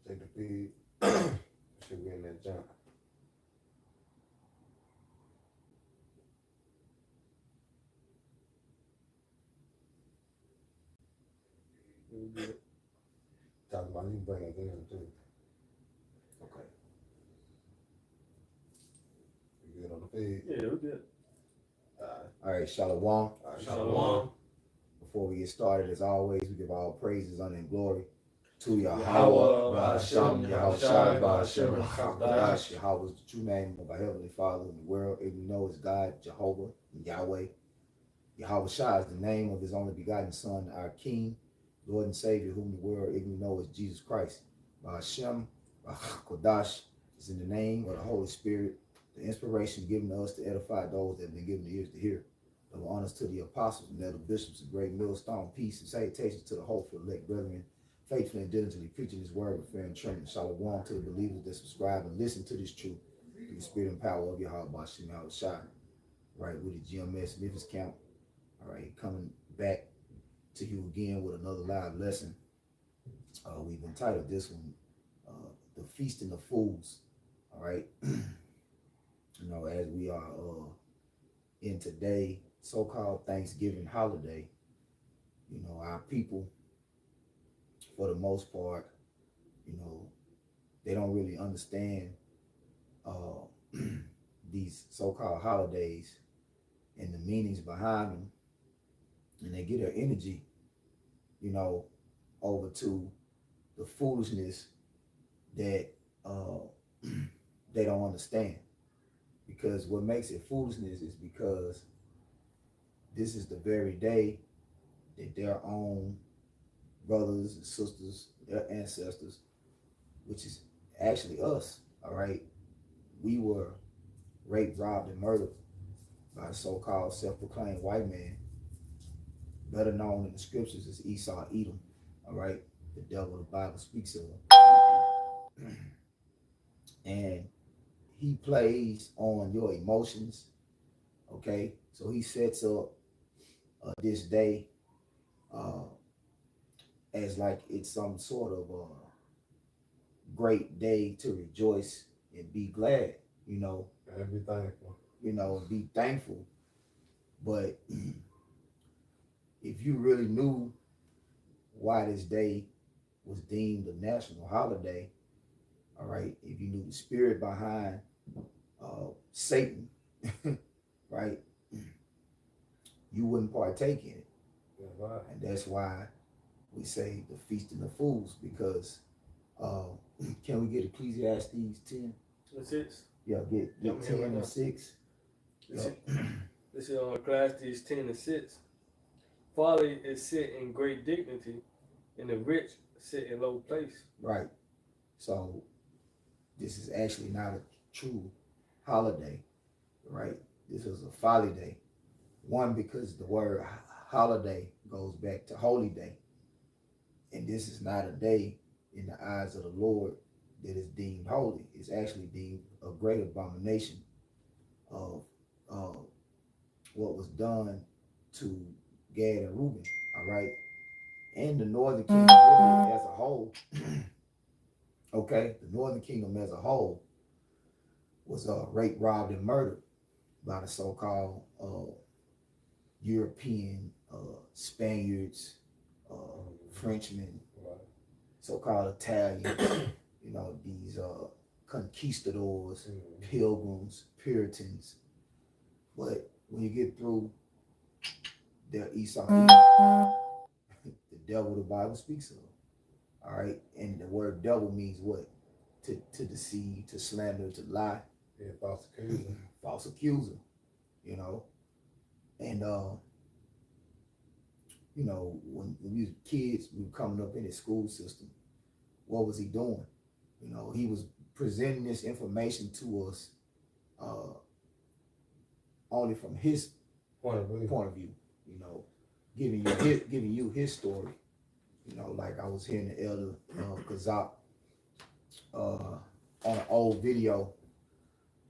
Take the feed. Should be in that jump. Talking about you bring it in too. Okay. You good on the feed? Yeah, we good. All right, Shalom. All right, Shalom. Before we get started, as always, we give all praises, honor, and glory to Yahweh, Yahweh, Ba'ashem, Ba'ashem, Yahweh Shai, Ba'ashem, Ba'ashem, Yahweh is the true name of our Heavenly Father in the world. And we know is God, Jehovah, and Yahweh. Yahweh Shai is the name of his only begotten Son, our King, Lord and Savior, whom the world ignorantly know is Jesus Christ. Ba'ashem, Kodash is in the name of the Holy Spirit, the inspiration given to us to edify those that have been given the ears to hear. Double honors to the apostles and elder bishops, a great millstone, peace and salutations to the hopeful elect brethren, faithfully and diligently preaching his word with fear and trembling. Shalom to the believers that subscribe and listen to this truth through the spirit and power of Yahweh Ba'ashem Yahweh Shai. Right, with the GMS Memphis Camp. All right, coming back to you again with another live lesson. We've entitled this one, The Feasting of Fools. All right. You know, as we are in today so-called Thanksgiving holiday, you know, our people, for the most part, you know, they don't really understand these so-called holidays and the meanings behind them, and they get their energy, you know, over to the foolishness that they don't understand. Because what makes it foolishness is because this is the very day that their own brothers and sisters, their ancestors, which is actually us, all right, we were raped, robbed, and murdered by the so-called self-proclaimed white man, better known in the scriptures as Esau Edom, all right, the devil the Bible speaks of. And he plays on your emotions, okay? So he sets up this day as like it's some sort of great day to rejoice and be glad, you know. And be thankful. You know, and be thankful. But if you really knew why this day was deemed a national holiday, all right, if you knew the spirit behind Satan, right, you wouldn't partake in it. Yeah, right. And that's why we say the feasting of fools, because can we get Ecclesiastes 10? And 6. Yeah, get 10 right and now. 6. This is on Ecclesiastes 10 and 6. Folly is sit in great dignity, and the rich sit in low place. Right. So this is actually not a true holiday, right? This is a folly day. One, because the word holiday goes back to holy day. And this is not a day in the eyes of the Lord that is deemed holy. It's actually deemed a great abomination of what was done to Gad and Reuben, all right? And the northern kingdom as a whole, okay? The northern kingdom as a whole was raped, robbed, and murdered by the so-called European Spaniards, Frenchmen, Right. so-called Italians, you know, these conquistadors, pilgrims, Puritans. But when you get through their Esau, the devil the Bible speaks of, all right? And the word devil means what? To deceive, to slander, to lie. Yeah, false accuser. False accuser, you know. And you know, when we were kids, we were coming up in his school system, what was he doing? You know, he was presenting this information to us only from his point of view, you know, giving you his story. You know, like I was hearing the elder Kazak on an old video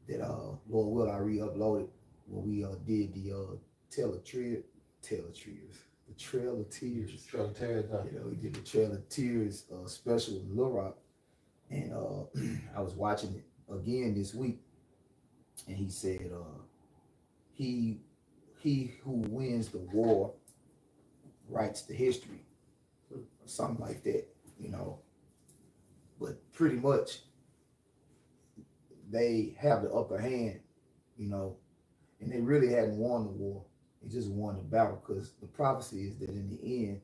that Lord will I re-uploaded when we did the Trail of Tears. Trail of Tears. You know, we did the Trail of Tears special in Little Rock. And I was watching it again this week, and he said, he who wins the war writes the history, or something like that, you know. But pretty much they have the upper hand, you know, and they really hadn't won the war. They just won the battle, because the prophecy is that in the end,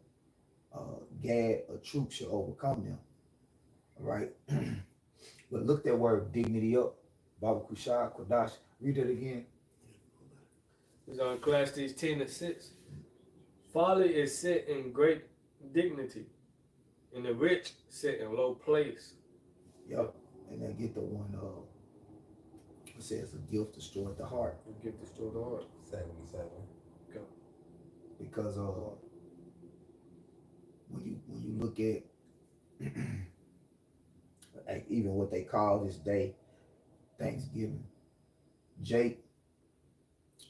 Gad, a troop, shall overcome them. All right. But look that word dignity up. Baba Kushai, Kodash. Read that again. It's on Ecclesiastes 10:6. Folly is set in great dignity, and the rich sit in low place. Yep. And then get the one, it says a gift destroyed the heart. You get destroyed the heart. 77. Go. Because when you look at like even what they call this day, Thanksgiving, Jake,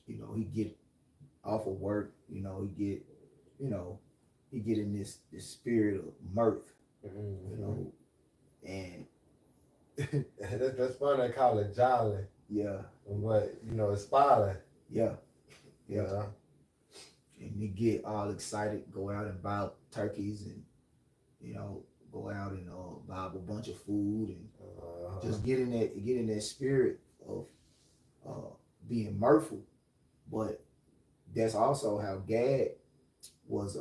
you know, he get off of work, you know, he get in this spirit of mirth, you know, and that's funny. They call it jolly, yeah, but you know it's smiling. yeah, You yeah. know? And they get all excited, go out and buy turkeys, and you know, go out and buy a bunch of food, and just get in that spirit of being mirthful. But that's also how Gad was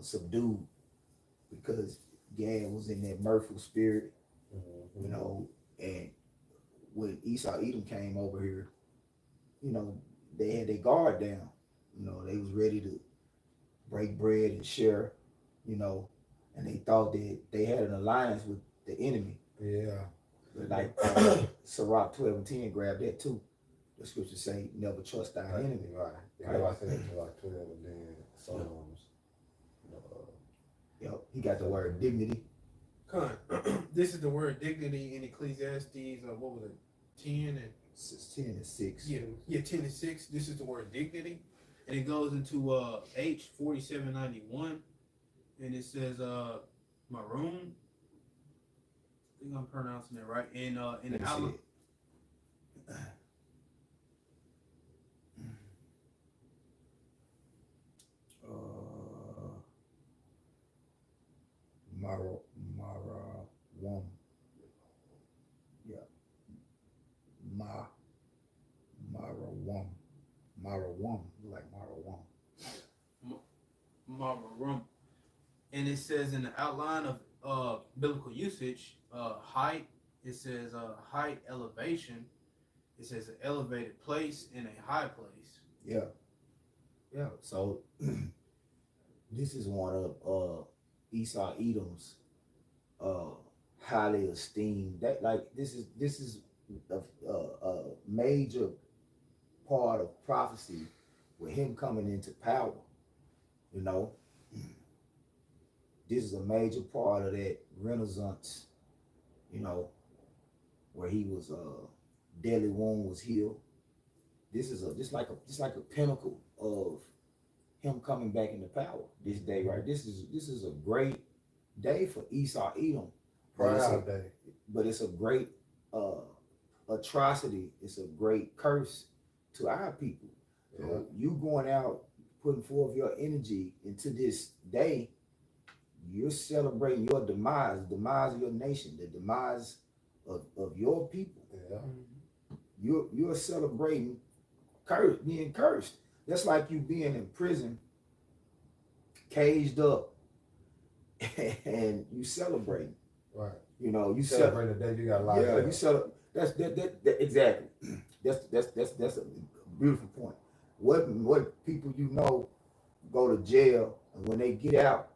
subdued, because Gad was in that mirthful spirit, you know. And when Esau Edom came over here, you know, they had their guard down, you know, they was ready to break bread and share, you know, and they thought that they had an alliance with the enemy. Yeah. But like Sirach 12:10 grabbed that too. The scriptures say, never trust thy enemy. Right. Yeah, Right. I said it like 12 and then Psalms. Yep, he got the word dignity. Con. This is the word dignity in Ecclesiastes, what was it, 10 and 10 and 6. yeah, 10 and 6. This is the word dignity, and it goes into H 4791, and it says maroon. I think I'm pronouncing it right. And in the outline. Marawam. Yeah. Marawam. Like Marawam. Maroon. And it says in the outline of biblical usage, height, it says height, elevation. It says an elevated place and a high place. Yeah. Yeah. So this is one of Esau Edom's highly esteemed. That, like, this is a major part of prophecy with him coming into power. You know, this is a major part of that Renaissance, you know, where he was deadly wound was healed. This is just like a pinnacle of him coming back into power this day, right? This is a great day for Esau Edom. Proud day. But it's a great atrocity. It's a great curse to our people. Yeah. So you going out, putting forth your energy into this day, you're celebrating your demise, the demise of your nation, the demise of your people. Yeah. You're celebrating being cursed. That's like you being in prison, caged up, and you celebrating. Right. You know, you Celebrate the day you got locked yeah, up. you celebrate. That exactly. That's a beautiful point. What people you know go to jail, and when they get out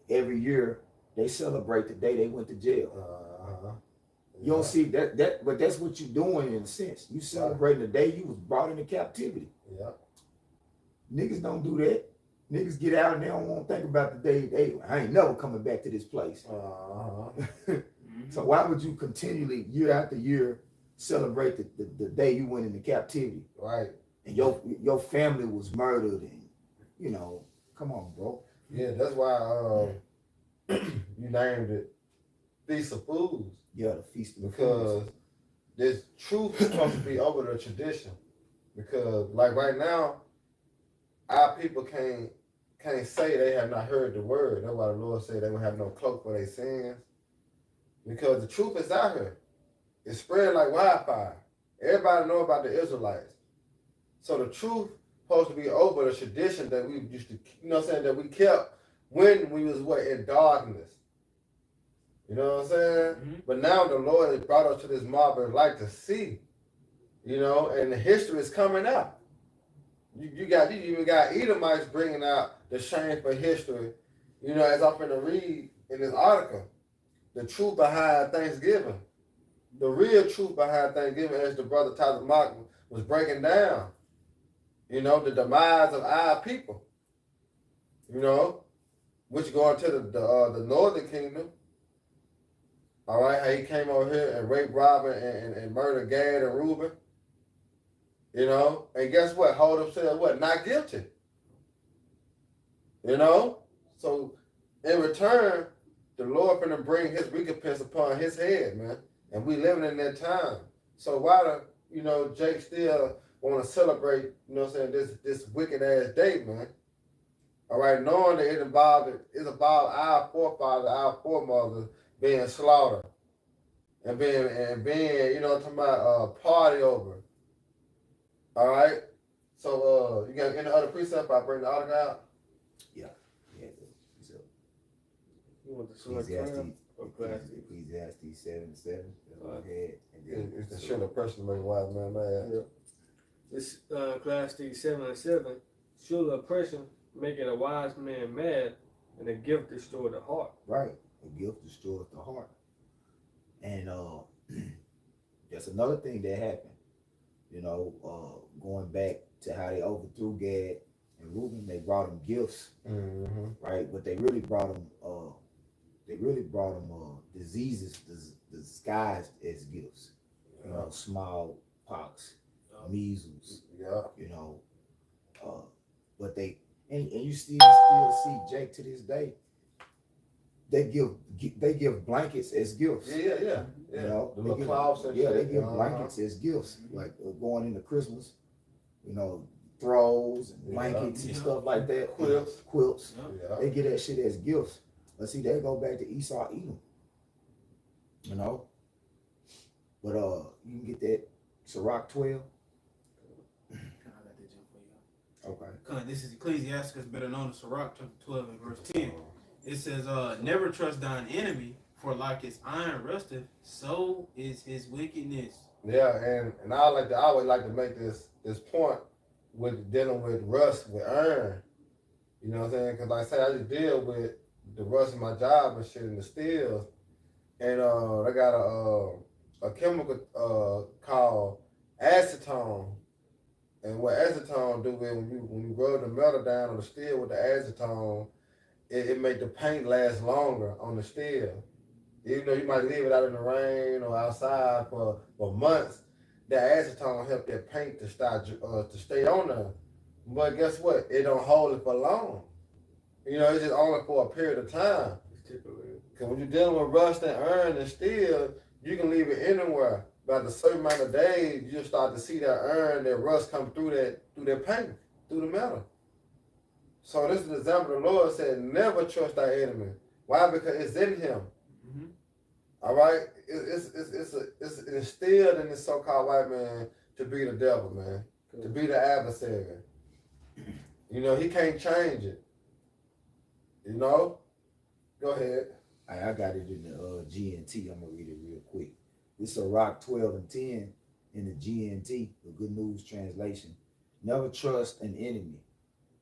every year, they celebrate the day they went to jail. You don't see that, but that's what you're doing in a sense. You celebrating the day you was brought into captivity. Yeah. Niggas don't do that. Niggas get out and they don't want to think about the day I ain't never coming back to this place. So why would you continually, year after year, celebrate the day you went into captivity? Right. And your family was murdered, and you know, come on, bro. Yeah, that's why you named it Feast of Fools Yeah, the feast of the because this truth is supposed to be over the tradition. Because like right now, our people can't say they have not heard the word. That's why the Lord said they will have no cloak for their sins. Because the truth is out here. It's spread like wildfire. Everybody know about the Israelites. So the truth supposed to be over the tradition that we used to, you know what I'm saying, that we kept when we was in darkness. You know what I'm saying? Mhm. But now the Lord has brought us to this marvelous light to see, you know, and the history is coming out. You even got Edomites bringing out the shameful history, you know, as I'm finna read in this article, the truth behind Thanksgiving. The real truth behind Thanksgiving, as the brother Tyler Martin was breaking down, you know, the demise of our people, you know, which going to the northern kingdom. All right, how he came over here and raped Robin and murdered Gad and Reuben. You know, and guess what? Hold himself what? Not guilty. You know? So in return, the Lord finna bring his recompense upon his head, man. And we living in that time. So why do, you know, Jake still wanna celebrate, you know what I'm saying, this wicked ass day, man. All right, knowing that it's about our forefathers, our foremothers being slaughtered and being, you know what I'm talking about, party over. All right. So you got any other precept? I bring the article out. Yeah. So You want the select prayer or class? Ecclesiastes 7:7. Go ahead. And then It's the shit of person to make a wise man mad. Yeah. This Ecclesiastes 7:7. Surely oppression making a wise man mad, and a gift destroy the heart. Right. A gift destroys the heart. And that's another thing that happened. You know, going back to how they overthrew Gad and Reuben, they brought them gifts, right? But they really brought them, diseases disguised as gifts. You know, smallpox, measles. Yeah. You know, but they and you still see Jake to this day. They give blankets as gifts. Yeah. You know, the little clouds and shit. they give blankets as gifts, like going into Christmas. You know, throws and blankets and stuff like that. Quilts. Yeah. They get that shit as gifts. But see, they go back to Esau Edom. You know, but you can get that Sirach 12. I got that jump for you. Okay. This is Ecclesiastes, better known as Sirach, chapter 12 and verse 10. It says, never trust thine enemy, for like his iron rusteth, so is his wickedness. Yeah, and I always like to make this point with dealing with rust with iron. You know what I'm saying? Because like I say, I just deal with the rust in my job and shit in the steels, and I got a chemical called acetone. And what acetone do is when you rub the metal down on the steel with the acetone, it make the paint last longer on the steel. Even though you might leave it out in the rain or outside for months, that acetone help that paint to stay on there. But guess what? It don't hold it for long. You know, it's just only for a period of time. Because when you're dealing with rust and iron and steel, you can leave it anywhere. But a certain amount of days, you just start to see that iron, that rust come through that paint, through the metal. So this is an example. The Lord said, never trust thy enemy. Why? Because it's in him. Mm-hmm. All right? It's instilled in this so-called white man to be the devil, man. To be the adversary. You know, he can't change it. You know? Go ahead. I got it in the GNT. I'm going to read it real quick. This is Sirach 12 and 10 in the GNT, the Good News Translation. Never trust an enemy.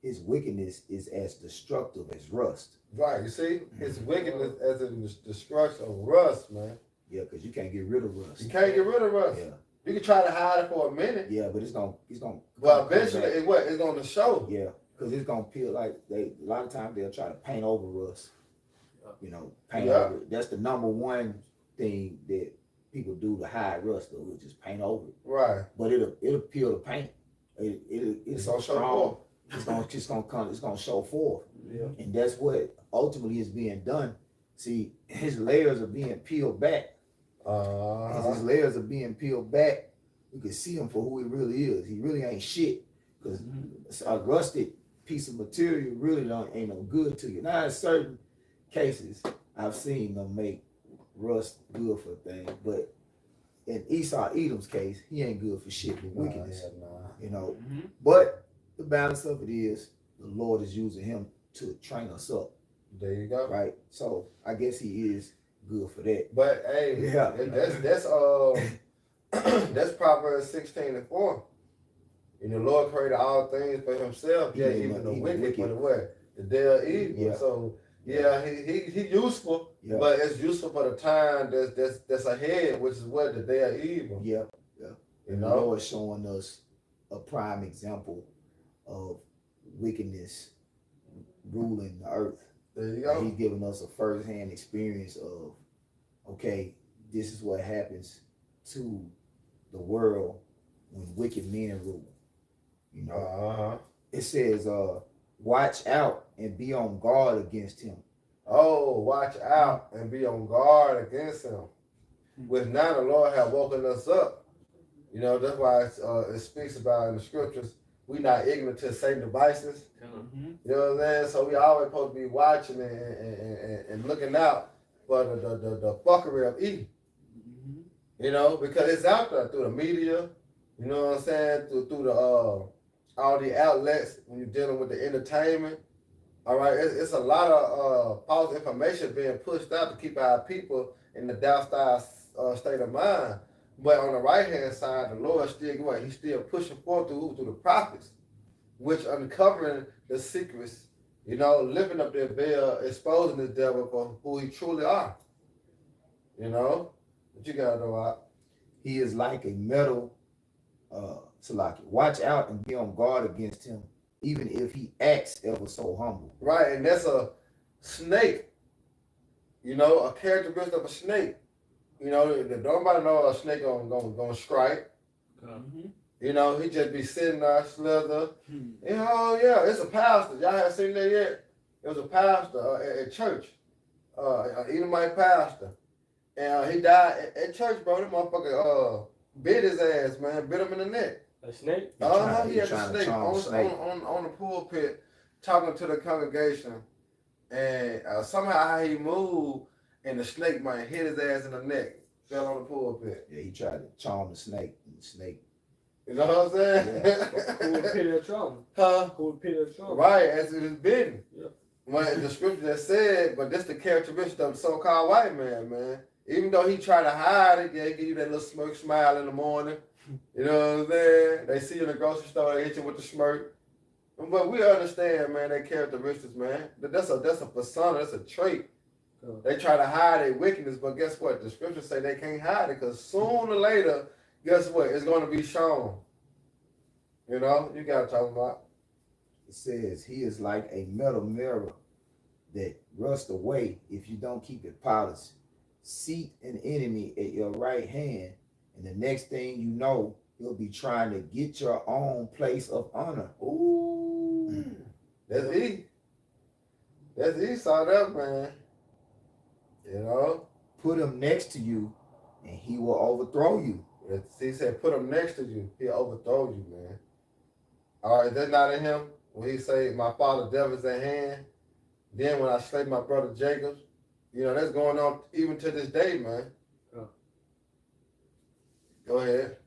His wickedness is as destructive as rust. Right, you see? His wickedness as a destruction of rust, man. Yeah, because you can't get rid of rust. You can't get rid of rust. Yeah. You can try to hide it for a minute. Yeah, but it's gonna. But eventually, it's gonna show. Yeah, because it's gonna peel like a lot of times they'll try to paint over rust. You know, paint over it. That's the number one thing that people do to hide rust, though, is just paint over it. Right. But it'll peel the paint. It's so strong. It's gonna show forth. Yeah. And that's what ultimately is being done See, his layers are being peeled back. As his layers are being peeled back, you can see him for who he really is. He really ain't shit. Because a rusted piece of material really ain't no good to you. Now, in certain cases, I've seen them make rust good for things, but in Esau Edom's case, he ain't good for shit but wickedness. You know. But the balance of it is the Lord is using him to train us up. There you go. Right. So I guess he is good for that. But hey, Yeah. That's Proverbs 16:4. And the Lord created all things for himself. Yeah, even the wicked for the what? The day of evil. Yeah. So yeah, he useful, Yeah. but it's useful for the time that's ahead, which is what? The day of evil. Yeah. Yeah. You And the know? Lord showing us a prime example of wickedness ruling the earth. There you And go. he's giving us a first-hand experience of, okay, this is what happens to the world when wicked men rule. You know, it says, watch out and be on guard against him. Oh, watch out and be on guard against him. With now the Lord have woken us up. You know, that's why it speaks about in the scriptures, we not ignorant to Satan devices. You know what I'm saying? So we always supposed to be watching and looking out for the fuckery of evil. You know, because it's out there through the media, you know what I'm saying, through the all the outlets when you're dealing with the entertainment. All right, it's a lot of false information being pushed out to keep our people in the down-style state of mind. But on the right-hand side, the Lord still what? He's still pushing forth through the prophets, which uncovering the secrets, you know, lifting up their veil, exposing the devil for who he truly are. You know? What you got to know out? He is like a metal Salaki. Watch out and be on guard against him, even if he acts ever so humble. Right, and that's a snake. You know, a characteristic of a snake. You know, nobody know a snake gonna strike. You know, he just be sitting there, slither. Oh yeah, it's a pastor. Y'all haven't seen that yet? It was a pastor at church, an Edomite pastor, and he died at church, bro. That motherfucker bit his ass, man, bit him in the neck. A snake? He had a snake on the pulpit talking to the congregation, and somehow he moved, and the snake might hit his ass in the neck, fell on the pulpit. Yeah, he tried to charm the snake, and the snake. You know what I'm saying? Who would pity a trauma? Huh? Who would pity a trauma? Right, as it is bitten. Yeah. When the scripture that said, but this the characteristic of the so-called white man, man. Even though he tried to hide it, yeah, he give you that little smirk smile in the morning. You know what I'm saying? They see you in the grocery store, they hit you with the smirk. But we understand, man, their characteristics, man. That's a persona, that's a trait. They try to hide their wickedness, but guess what? The scriptures say they can't hide it, because sooner or later, guess what? It's going to be shown. You know? You got to talk about. It says he is like a metal mirror that rusts away if you don't keep it polished. Seat an enemy at your right hand, and the next thing you know, he'll be trying to get your own place of honor. Ooh. That's E. That's Esau up, man. You know? Put him next to you, and he will overthrow you. He said, put him next to you. He'll overthrow you, man. All right, that's not in him. When he say, my father devil is at hand. Then when I slay my brother Jacob, you know, that's going on even to this day, man. Oh. Go ahead.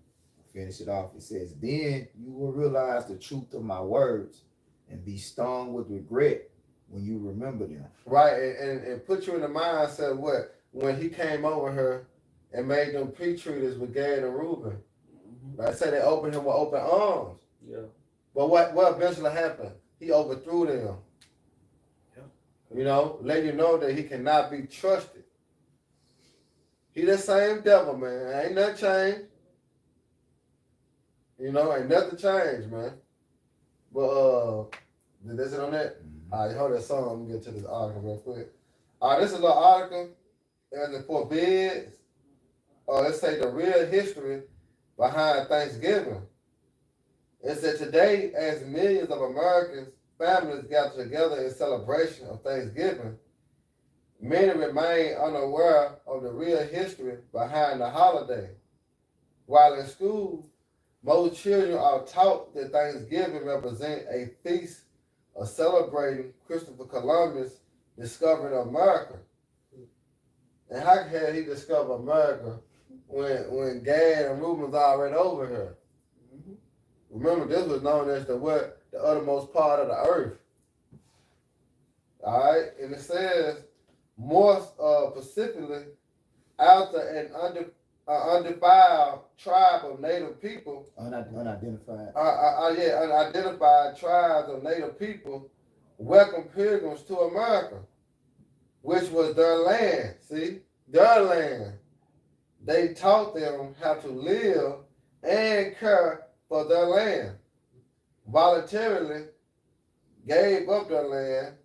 Finish it off. It says, then you will realize the truth of my words and be stung with regret when you remember them. Right, and put you in the mindset of what? When he came over her and made them pre-treaters with Gad and Reuben. Like I said, they opened him with open arms. Yeah. But what eventually happened? He overthrew them. You know, let you know that he cannot be trusted. He the same devil, man. Ain't nothing changed. You know, ain't nothing changed, man. But that's it on that. All right, hold that song. Let me get to this article real quick. All right, this is an article as it forbids, let's say the real history behind Thanksgiving. It said today, as millions of Americans families gather together in celebration of Thanksgiving, many remain unaware of the real history behind the holiday. While in school, most children are taught that Thanksgiving represents a feast of celebrating Christopher Columbus discovering America. And how can he discover America when Gad and Reuben's already over here? Remember, this was known as the what? The uttermost part of the earth. All right, and it says more specifically, after an undefiled tribe of native people, unidentified. Unidentified tribes of native people welcomed pilgrims to America, which was their land. See, their land. They taught them how to live and care for their land. Voluntarily gave up their land,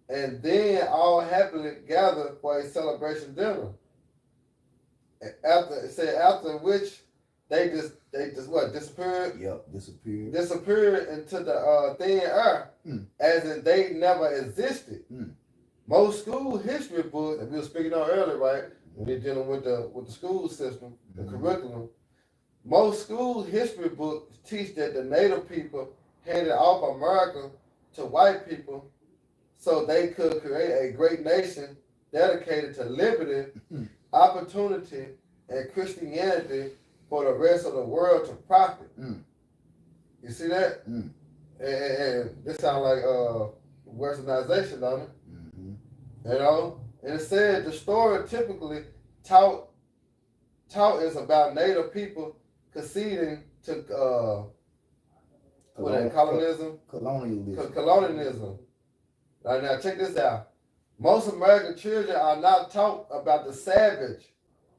and then all happily gathered for a celebration dinner. After which they just what, disappeared? Yep, disappeared. Disappeared into the thin air, as if they never existed. Most school history books, that we were speaking on earlier, right? When they're dealing with the school system, the curriculum. Most school history books teach that the native people handed off America to white people so they could create a great nation dedicated to liberty, opportunity, and Christianity for the rest of the world to profit. You see that? And this sounds like westernization, don't it? You know? And it said the story typically taught is about native people conceding to colonialism. Colonialism. Now check this out. Most American children are not taught about the savage,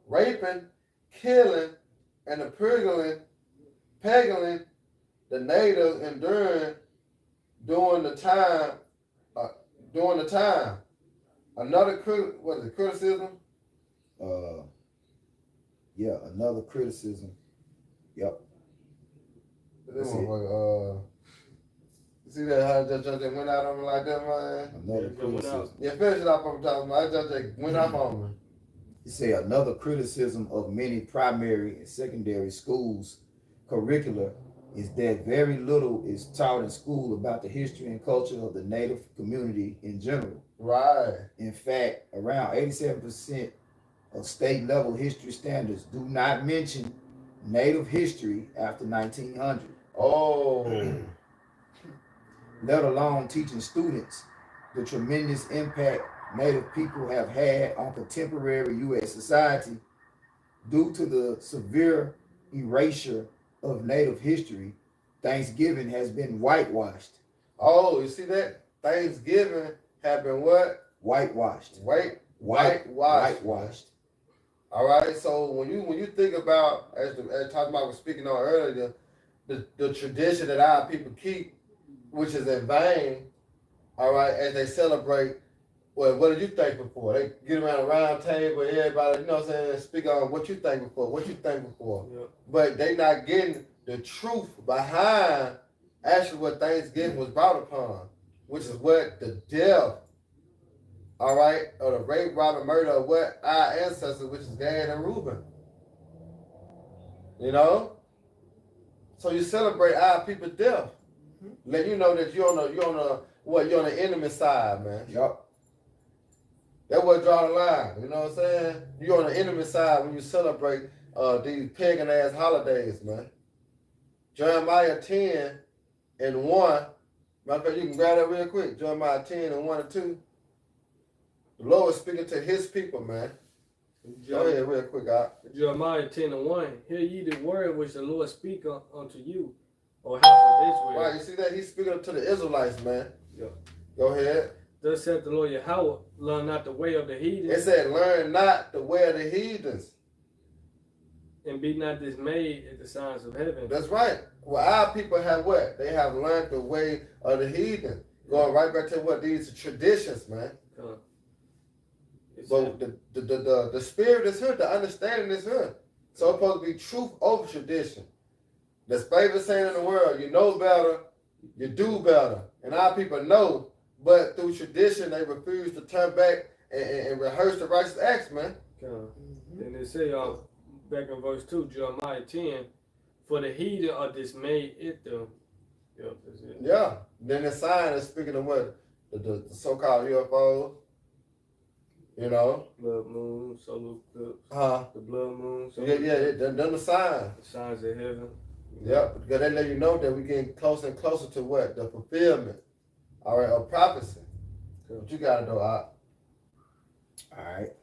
raping, killing, and the pegging the natives enduring during the time. Another criticism? Another criticism. Yep. This one, you see that how Judge went out on me like that, man? Another criticism. Yeah, finish it off on top, man. Judge went out on me. You say another criticism of many primary and secondary schools curricula is that very little is taught in school about the history and culture of the Native community in general. Right. In fact, around 87% of state level history standards do not mention Native history after 1900. Oh. Let alone teaching students the tremendous impact Native people have had on contemporary U.S. society due to the severe erasure of Native history. Thanksgiving has been whitewashed. Oh, you see that? Thanksgiving have been what? Whitewashed. Whitewashed. All right. So when you think about, as Todd was speaking on earlier, the tradition that our people keep, which is in vain, all right, as they celebrate. Well, what are you thankful for? They get around a round table, everybody, you know what I'm saying, speak on what you thankful for, Yep. But they not getting the truth behind actually what Thanksgiving was brought upon, which is what the death, all right, or the rape, robbery, murder of what our ancestors, which is Gad and Reuben. You know? So you celebrate our people's death. Let you know that you're on the enemy side, man. Yup. That's what draw the line. You know what I'm saying? You're on the enemy side when you celebrate these pagan ass holidays, man. Jeremiah 10 and 1. Matter of fact, you can grab that real quick. Jeremiah 10 and 1 and 2. The Lord is speaking to his people, man. Go ahead real quick, Jeremiah 10 and 1. Hear ye the word which the Lord speak unto you, O house of Israel. Right, you see that? He's speaking to the Israelites, man. Yeah. Go ahead. Thus saith the Lord Yahweh, learn not the way of the heathens. It said, learn not the way of the heathens. And be not dismayed at the signs of heaven. That's right. Well, our people have what? They have learned the way of the heathen. Going right back to what these traditions, man. But the spirit is here, the understanding is here. So it's supposed to be truth over tradition. The favorite saying in the world, you know better, you do better. And our people know, but through tradition, they refuse to turn back and rehearse the righteous acts, man. Then they say back in verse 2, Jeremiah 10, for the heathen are dismayed at them. Yep, that's it. Yeah. Then the sign is speaking of what? The so-called UFOs. You know? Blood moon, solar eclipse, the blood moon. Yeah, done the sign. The signs of heaven. Yep, because they let you know that we're getting closer and closer to what? The fulfillment. All right, of prophecy. What you got to know, All right.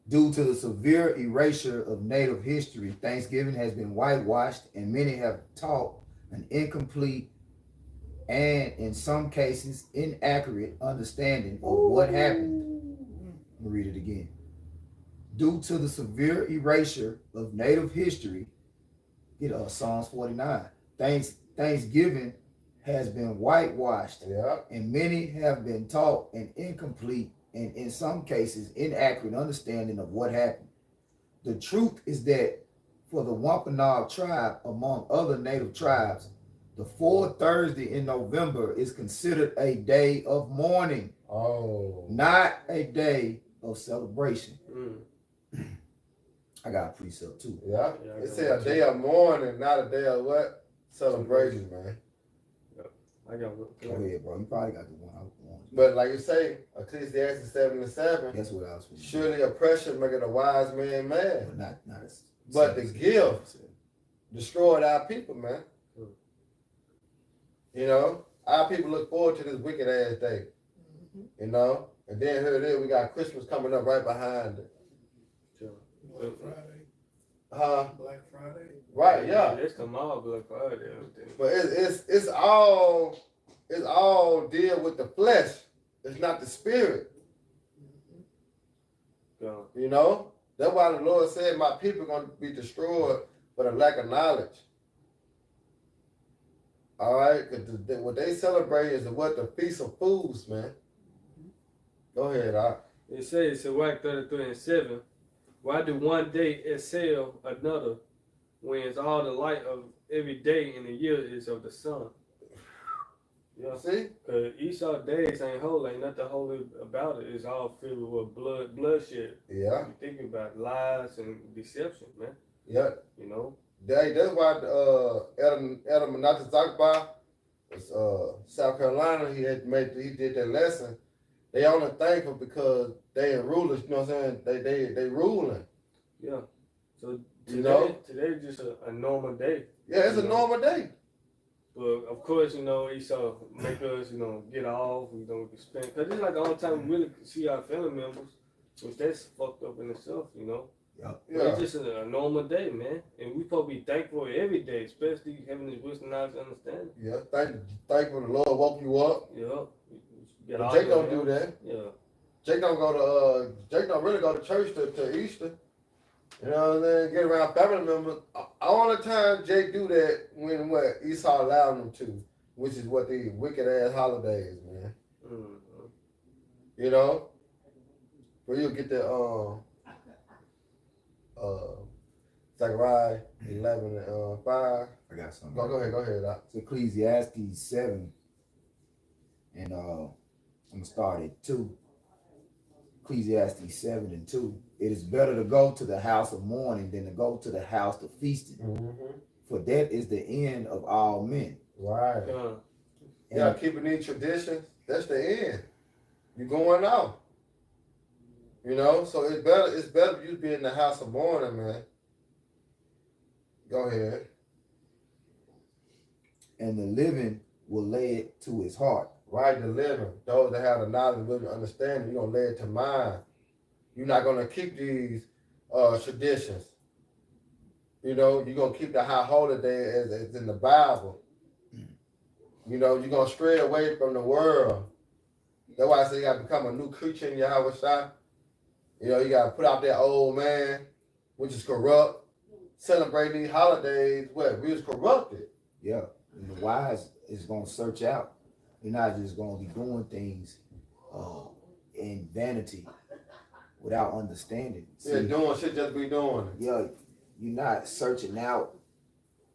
Due to the severe erasure of Native history, Thanksgiving has been whitewashed, and many have taught an incomplete and, in some cases, inaccurate understanding of what happened. Let me read it again. Due to the severe erasure of Native history, Psalms 49, Thanksgiving has been whitewashed, and many have been taught an incomplete and, in some cases, inaccurate understanding of what happened. The truth is that for the Wampanoag tribe, among other Native tribes, the fourth Thursday in November is considered a day of mourning, not a day of celebration. I got a precept too. Yeah, it said a day of mourning, not a day of what? Celebration, man. I got one. Go ahead, bro. You probably got the one I want. But like you say, Ecclesiastes 7:7. That's what I was. Surely oppression maketh a wise man mad. But not as. But the gift destroyed our people, man. You know, our people look forward to this wicked ass day. You know, and then here it is, we got Christmas coming up right behind it. Black Friday. Black Friday. Right, yeah. It's come out Black Friday. But it's all deal with the flesh. It's not the spirit. You know? That's why the Lord said my people are going to be destroyed for the lack of knowledge. All right? Because what they celebrate is what? The Feast of Fools, man. Go ahead, Doc. It says in Whack 33:7, why do one day excel another when it's all the light of every day in the year is of the sun? You see? Because Esau days ain't holy, ain't nothing holy about it. It's all filled with bloodshed. Yeah. You thinking about lies and deception, man. Yeah. You know? That's why Elder Menachem Zakba, South Carolina, he did that lesson. They only thankful because they are rulers, you know what I'm saying? They ruling. Yeah. So today, you know? Today's just a normal day. Yeah, it's a normal day. But of course, you know, Esau make us, you know, get off, you know, we can spend. Because it's like the only time we really see our family members, which that's fucked up in itself, you know. Yeah. It's just a normal day, man. And we supposed to be thankful every day, especially having this wisdom, knowledge, and understanding. Yeah, thankful the Lord woke you up. Yeah. Jake don't do that. Yeah. Jake don't really go to church to Easter. You know what I'm saying? Get around family members. All the time Jake do that when Esau allowed him to, which is what the wicked ass holidays, man. Mm-hmm. You know? Where you'll get the Zechariah 11:5. I got something. Go ahead. Doc. It's Ecclesiastes 7. And I'm gonna start at 2. Ecclesiastes 7:2. It is better to go to the house of mourning than to go to the house of feasting. Mm-hmm. For that is the end of all men. Right. Yeah, keeping these traditions, that's the end. You're going out. You know, so it's better you be in the house of mourning, man. Go ahead. And the living will lay it to his heart. Right, the living. Those that have the knowledge, wisdom, understanding, you're going to lay it to mind. You're not going to keep these traditions. You know, you're going to keep the high holiday as in the Bible. You know, you're going to stray away from the world. That's why I say you got to become a new creature in Yahweh Shai. You know, you got to put out that old man, which is corrupt. Celebrating these holidays, we was corrupted. Yeah, and the wise is going to search out. You're not just going to be doing things in vanity without understanding. Yeah, doing shit just be doing it. Yeah, you're not searching out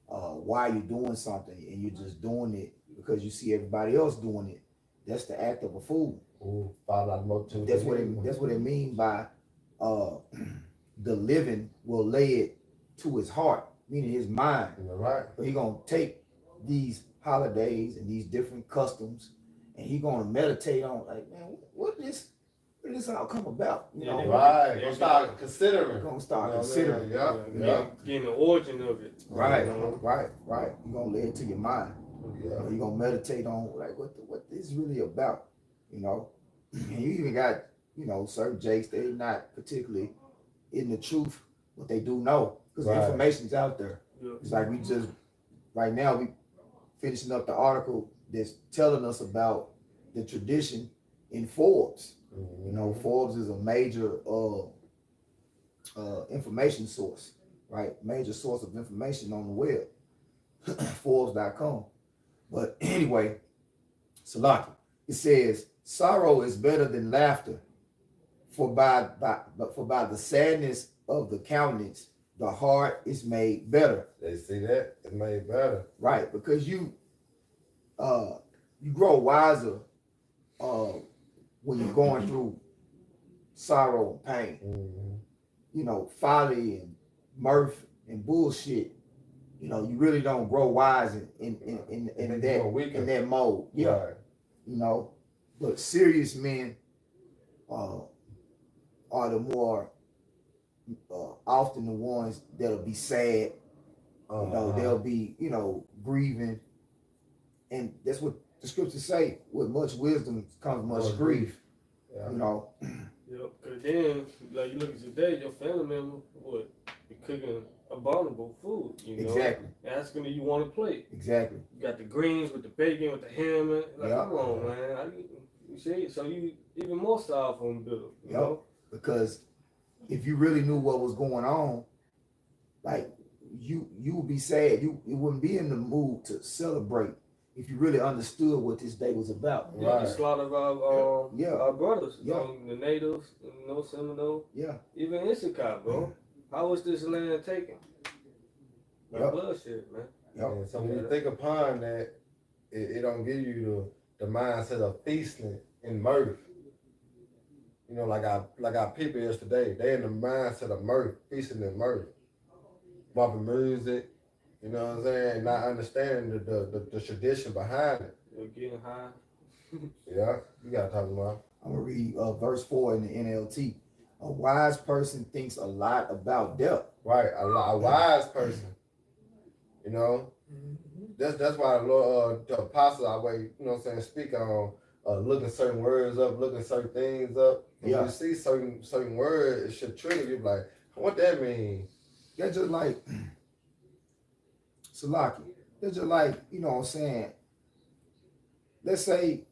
why you're doing something and you're just doing it because you see everybody else doing it. That's the act of a fool. Ooh, fall out of multitude. That's what it means by the living will lay it to his heart, meaning his mind. Right. But he's gonna take these holidays and these different customs, and he's gonna meditate on, like, man, what did this all come about? You know, Right. Gonna start considering. Gonna start You know considering. Yeah. Getting the origin of it. Right, You know? right. You're gonna lay it to your mind. Yeah. You're gonna meditate on, like, what this really about, you know. And you even got, you know, certain jakes, they're not particularly in the truth, but they do know, because the information's out there. Yeah. It's like right now we finishing up the article that's telling us about the tradition in Forbes. You know, Forbes is a major information source, right? Major source of information on the web, Forbes.com. But anyway, Salaki, it says, sorrow is better than laughter, for by the sadness of the countenance, the heart is made better. They see that? It's made better. Right, because you grow wiser when you're going through sorrow and pain. Mm-hmm. You know, folly and mirth and bullshit. You know, you really don't grow wise in that mode. Yeah. Right. You know, but serious men are the more often the ones that'll be sad. You know, they'll be, you know, grieving. And that's what the scriptures say. With much wisdom comes much grief. Yeah. You know. Yep. Cause then, like, you look at today, your family member be cooking abominable food. You know, Exactly. asking if you want a plate. Exactly. You got the greens with the bacon with the ham. Like, Yeah. come on, man. You see, so you even more sorrowful and bitter. You know? Because if you really knew what was going on, like you would be sad. You wouldn't be in the mood to celebrate if you really understood what this day was about. Yeah, the slaughter of our brothers, Yeah. The natives, you know, Seminole, Yeah. even Issachar, bro. How was this land taken? By bloodshed, man. And so when you think upon that, it don't give you the mindset of feasting and mirth. You know, like our people is today. They in the mindset of mirth, feasting and mirth. Bumping music, you know what I'm saying? Not understanding the tradition behind it. You're getting high. Yeah, you gotta talk about. I'm gonna read verse 4 in the NLT. A wise person thinks a lot about death. Right, a wise person. You know, that's why the Lord, the apostle, always, you know what I'm saying, speak on looking certain words up, looking certain things up. And when you see certain words, it should trigger you. Like, what that mean? That's just like Salaki. That's just like, you know what I'm saying. Let's say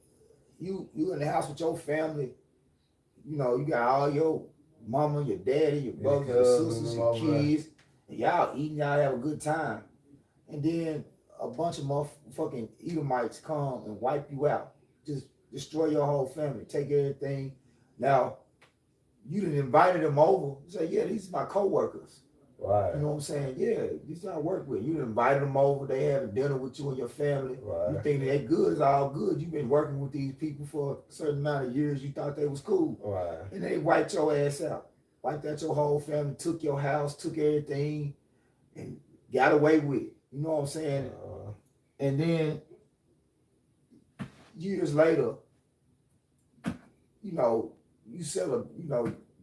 you in the house with your family. You know, you got all your mama, your daddy, your brothers, your sisters, your kids, and y'all eating, y'all have a good time. And then a bunch of motherfucking Edomites come and wipe you out. Just destroy your whole family, take everything. Now, you done invited them over. You say, yeah, these are my co-workers. Right. You know what I'm saying? Yeah, these I work with. You done invited them over. They having dinner with you and your family. Right. You think that good is all good. You've been working with these people for a certain amount of years. You thought they was cool. Right. And they wiped your ass out. Wiped out your whole family, took your house, took everything, and got away with it. You know what I'm saying? And then years later, you know,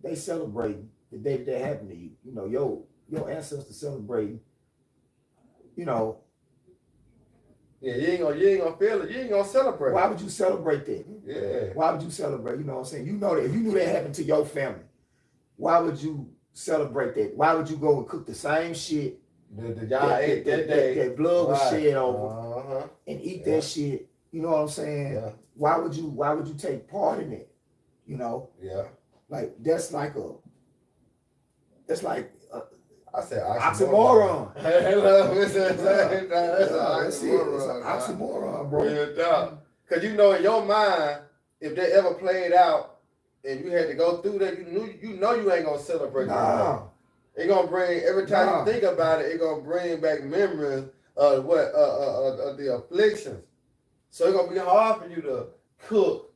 they celebrating the day that that happened to you. You know, your ancestors celebrating. You know. Yeah, you ain't gonna feel it. You ain't gonna celebrate. Why would you celebrate that? Yeah. Why would you celebrate? You know what I'm saying? You know that if you knew that happened to your family, why would you celebrate that? Why would you go and cook the same shit y'all ate that day? That blood was shed over and eat that shit. You know what I'm saying? Yeah. Why would you take part in it? You know? Yeah. Like that's like I said oxymoron. That's an oxymoron, bro. Yeah, because you know in your mind, if they ever played out and you had to go through that, you know you ain't gonna celebrate. Nah. It gonna bring every time you think about it, it gonna bring back memories of the afflictions. So it's gonna be hard for you to cook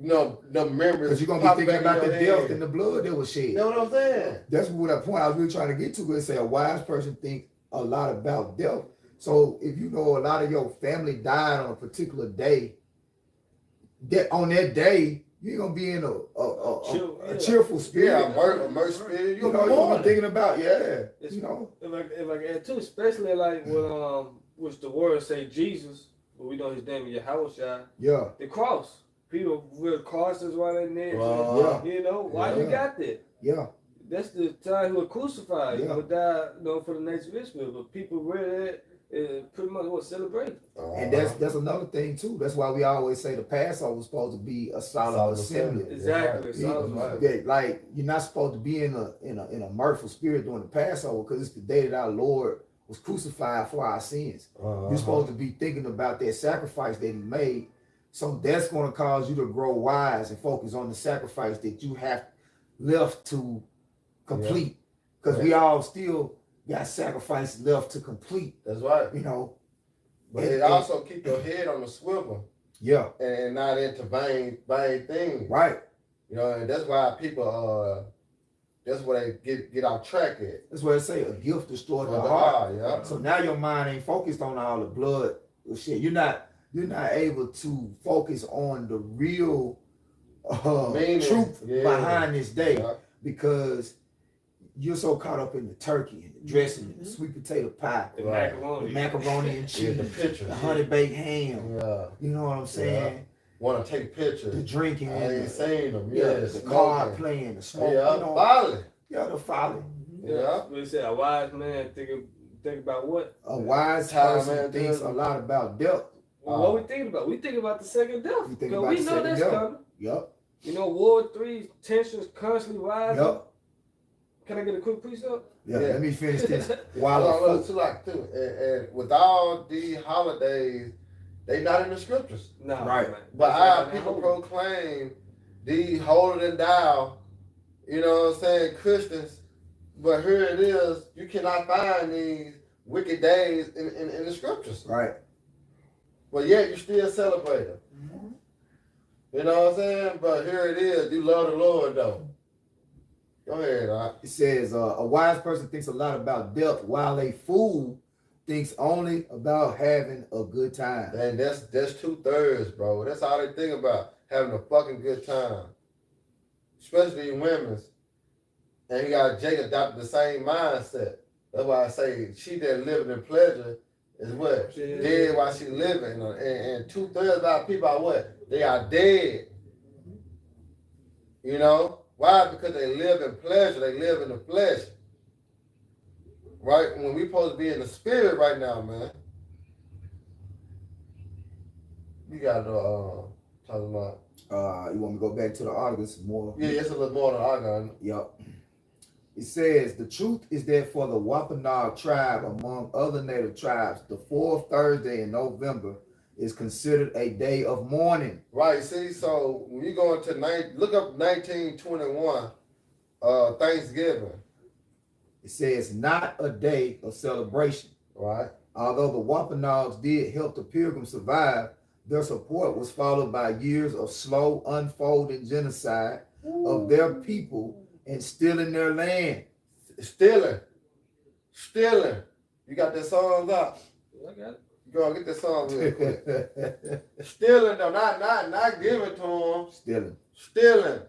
the memories. Because you're gonna pop be thinking back about in the your death head. and the blood that was shed. You know what I'm saying? That's what that point I was really trying to get to. Where it say a wise person thinks a lot about death. So if you know a lot of your family died on a particular day, that on that day you're gonna be in a cheerful spirit. Yeah, immersed spirit. You know, you're gonna be thinking about It's- you know. If I can add too, especially like when which the word say Jesus, but we know his name is Yahushua. Yeah. The cross. People wear crosses while they're there. Wow. You know, why you got that? Yeah. That's the time he was crucified. Yeah. He would die, for the nation of Israel. But people wear that pretty much what celebrate. And that's another thing too. That's why we always say the Passover was supposed to be a solemn assembly. Exactly. Yeah, Solemn right. assembly. Yeah, like you're not supposed to be in a mirthful spirit during the Passover because it's the day that our Lord was crucified for our sins. You're supposed to be thinking about that sacrifice that he made. So that's going to cause you to grow wise and focus on the sacrifice that you have left to complete. Because we all still got sacrifices left to complete, That's right. you know. But it also keep your head on the swivel Yeah, and not into vain things. right. You know, and that's why people that's where they get off track at. That's what I say, a gift destroys For the the heart. heart, yeah. So now your mind ain't focused on all the blood shit. You're not able to focus on the real Meaning, truth yeah. behind this day Yeah. because you're so caught up in the turkey and the dressing and the sweet potato pie, The Right. the macaroni. macaroni and Yeah, cheese, the pictures. the honey baked ham. Yeah. You know what I'm saying? Want to take pictures. The drinking I and ain't the, seen them. yeah, Yeah, the card playing, the smoke. Yeah, You know, Bali. yeah, the folly. Yeah. We say a wise man think about what? A wise Time, person man, thinks dude. a lot about death. Well, what we thinking about? We thinking about the second death. We thinking Because about we the know second that's death. coming. Yup. World 3 tensions constantly rising. Yup. Can I get a quick precept? Yeah, Yeah. let me finish this. While While too, and with all these holidays, they not in the scriptures. No, Right. man. But That's our why people they're proclaim these holier than thou, you know what I'm saying, Christians. But here it is, you cannot find these wicked days in the scriptures. right. But yet you still celebrate them. You know what I'm saying? But here it is, you love the Lord though. Go ahead, Doc. It says a wise person thinks a lot about death, while a fool thinks only about having a good time. And that's 2/3, bro. That's all they think about, having a fucking good time. Especially in women's. And you got Jake adopted the same mindset. That's why I say she that living in pleasure is what? Yeah. Dead while she living. And 2/3 of our people are what? They are dead. You know? Why? Because they live in pleasure. They live in the flesh. Right? When we supposed to be in the spirit right now, man. You got to talk about. You want me to go back to the article? Some more. Yeah, it's a little more than I got. Yep. It says the truth is that for the Wampanoag tribe, among other native tribes, the fourth Thursday in November is considered a day of mourning. Right, see, so when you go into look up 1921 Thanksgiving. It says not a day of celebration. Right. Although the Wampanoags did help the Pilgrims survive, their support was followed by years of slow unfolding genocide of their people and stealing their land. Stealing. You got that song up. I got it. Go get that song real quick. Stealing though, not giving to them. Stealing. Stealing.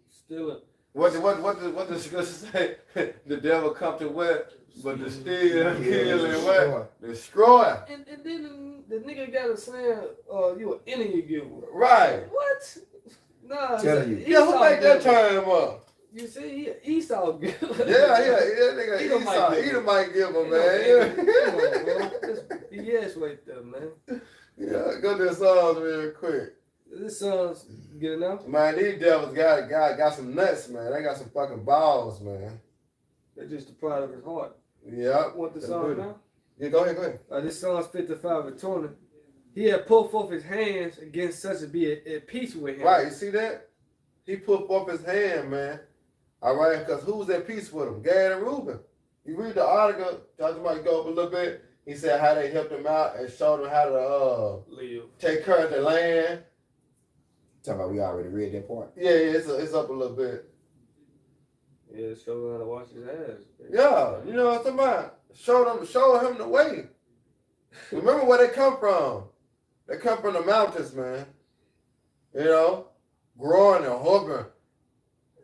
Still it. What the scripture say? The devil come to what? But to steal, kill, and what? Destroy. And then the nigga got a saying, you an Indian giver. Right. What? Nah. Telling you. Yeah, who make that term up? You see, he Esau giver. Yeah, nigga, Edom might give him. Edom might give him, Come man. on, bro. That's BS right there, man. Yeah, go to the songs real quick. This song's good enough. Man, these devils got some nuts, man. They got some fucking balls, man. That's just the pride of his heart. Yeah. Want the That's song good. now? Yeah, go ahead. This song's 55-20. He had pulled forth his hands against such as be at peace with him. Right, you see that? He put forth his hand, man. All right, because who was at peace with him? Gad and Reuben. You read the article, Dr. Mike go up a little bit. He said how they helped him out and showed him how to Live. take care of the land. Talking about we already read that part. Yeah, it's up a little bit. Yeah, show him how to wash his ass. Yeah, you know what I'm talking about? Show him the way. Remember where they come from. They come from the mountains, man. You know, growing and hovering.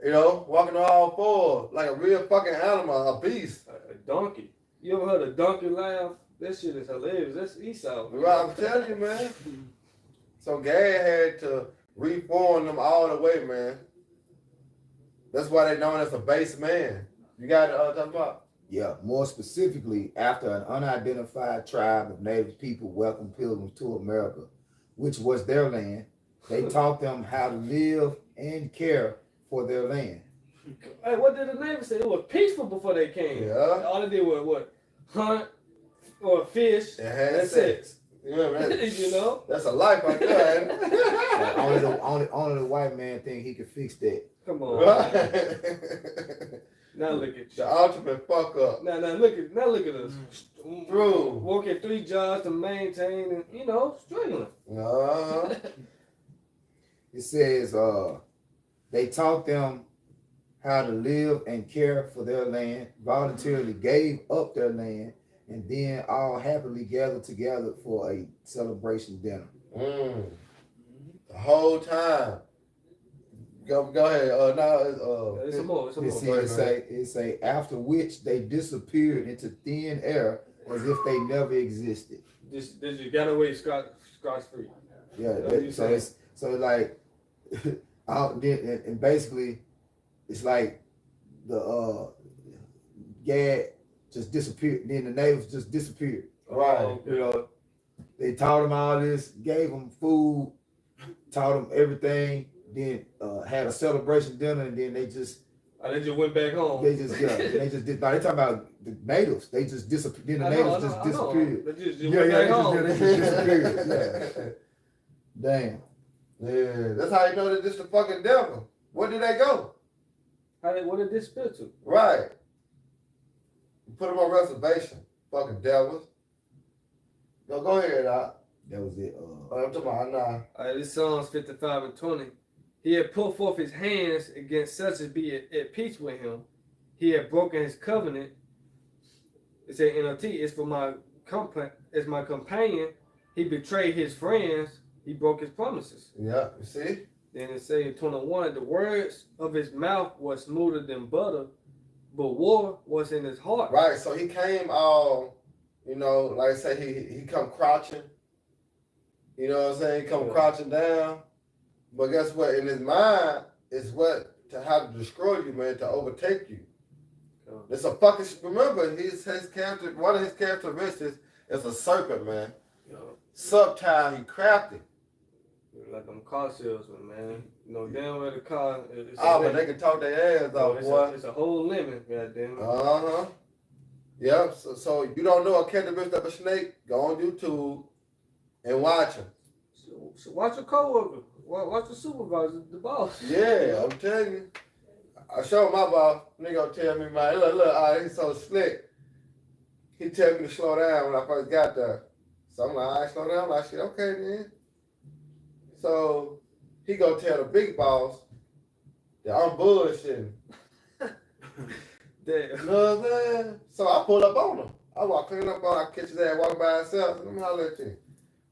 You know, walking on all fours like a real fucking animal, a beast. A donkey. You ever heard a donkey laugh? That shit is hilarious. That's Esau. Right, I'm telling you, man. So Gad had to reform them all the way, man. That's why they known as a base man. You got to talk about? Yeah, more specifically, after an unidentified tribe of native people welcomed pilgrims to America, which was their land, they taught them how to live and care for their land. Hey, what did the neighbors say? It was peaceful before they came. Yeah. All they did was what? Hunt or fish It had and sex. Yeah, man. You know? That's a life right there, ain't it? Like, only the white man think he can fix that. Come on. Right. Now look at you. The ultimate fuck up. Now look at us. True. Working 3 jobs to maintain and struggling. Uh-huh. It says they taught them how to live and care for their land, voluntarily gave up their land, and then all happily gathered together for a celebration dinner. The whole time. Go ahead. It's some more. It say after which they disappeared into thin air as if they never existed. This you got away scotch free. Yeah, so like and basically it's like the Gad just disappeared. Then the natives just disappeared. Right. You know, they taught them all this, gave them food, taught them everything. Then had a celebration dinner, and then they just went back home. They just did. No, they talking about the natives. They just disappeared. Then the natives just disappeared. They just went back home. They just disappeared. Yeah. Damn. Yeah, that's how you know that this the fucking devil. Where did they go? What did this spill to? Right. You put them on reservation. Fucking devils. No, go ahead, Doc. That was it. I'm talking about nah. This Psalms 55 and 20. He had put forth his hands against such as be at peace with him. He had broken his covenant. It said NLT, it's for my companion. He betrayed his friends. He broke his promises. Yeah, you see? Then it say in 21, the words of his mouth were smoother than butter, but war was in his heart. Right, so he came all, like I say, he come crouching. You know what I'm saying? He come crouching down. But guess what? In his mind, it's what to how to destroy you, man, to overtake you. It's a fucking, remember, his character, one of his characteristics is a serpent, man. Subtle, he crafty. Like them car salesmen, man. Damn well the car. But they can talk their ass off, boy. It's a whole limit, goddamn. Uh-huh. Yep. So you don't know a characteristic of a snake? Go on YouTube and watch him. So watch your coworker. Watch the supervisor, the boss. Yeah, I'm telling you. I show my boss. Nigga gonna tell me, man, look, he's so slick. He tell me to slow down when I first got there. So I'm like, all right, slow down. I'm like, shit, okay then. So he gonna tell the big boss that I'm bullshitting. Damn. You know what I'm saying? So I pull up on him. I walk clean up on him. I catch his ass walking by himself. Let me holler at you.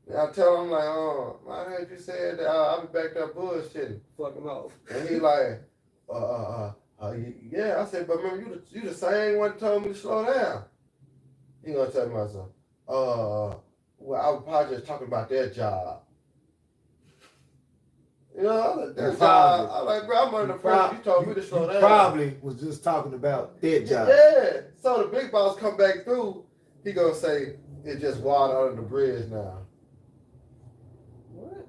And I tell him, like, I heard you said that I'll be back there bullshitting. Fuck him off. And he like, yeah. I said, but remember, you the same one that told me to slow down. He gonna tell me myself, well, I was probably just talking about their job. You know, their job. I'm like, bro, I'm under the pressure. You told me to slow down. Probably was just talking about their job. Yeah. So the big boss come back through. He gonna say, it's just water under the bridge now. What?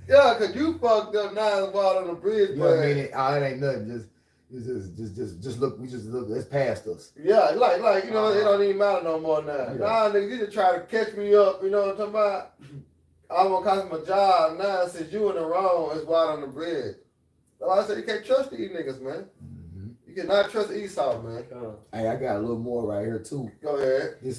Yeah, cause you fucked up now. It's water on the bridge. You know what I mean? It ain't nothing. Just look. We just look. It's past us. Yeah, like it don't even matter no more now. Yeah. Nah, nigga, you just try to catch me up. You know what I'm talking about? I'm gonna cost my job now. Since you in the wrong, it's water on the bridge. So I said you can't trust these niggas, man. Mm-hmm. You cannot trust Esau, man. Hey, I got a little more right here too. Go ahead. This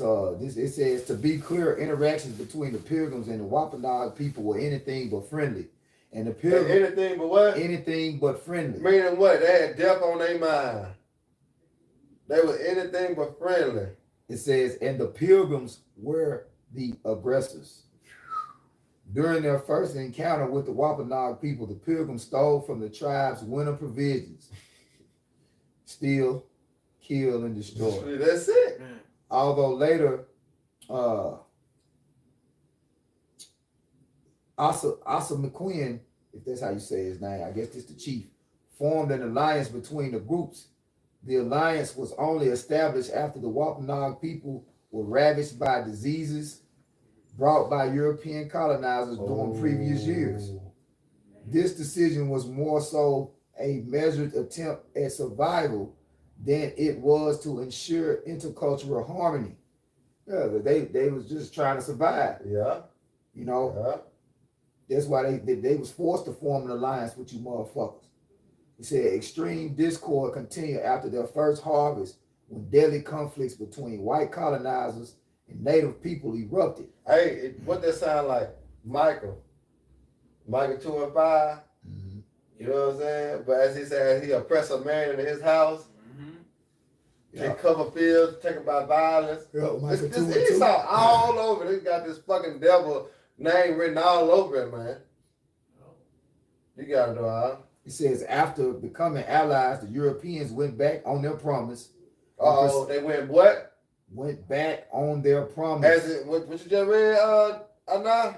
it says, to be clear, interactions between the Pilgrims and the Wampanoag people were anything but friendly, And the And pilgrims, anything but what? anything but friendly. Meaning what? They had death on their mind. They were anything but friendly. It says, and the pilgrims were the aggressors. During their first encounter with the Wampanoag people, the pilgrims stole from the tribe's winter provisions, steal, kill, and destroy. That's it. Man. Although later, Asa McQueen, if that's how you say his name, I guess it's the chief, formed an alliance between the groups. The alliance was only established after the Wampanoag people were ravaged by diseases brought by European colonizers during previous years. This decision was more so a measured attempt at survival than it was to ensure intercultural harmony. Yeah, they was just trying to survive. Yeah. You know, Yeah. that's why they was forced to form an alliance with you motherfuckers. He said extreme discord continued after their first harvest when deadly conflicts between white colonizers and native people erupted. Hey, what that sound like? Michael 2 and 5. Mm-hmm. You know what I'm saying? But as he said, he oppressed a man in his house. They cover fields, taken by violence. This Esau all over. They got this fucking devil name written all over it, man. You gotta know how. He says after becoming allies, the Europeans went back on their promise. Oh, they went what? Went back on their promise. As it, what you just read, Anna?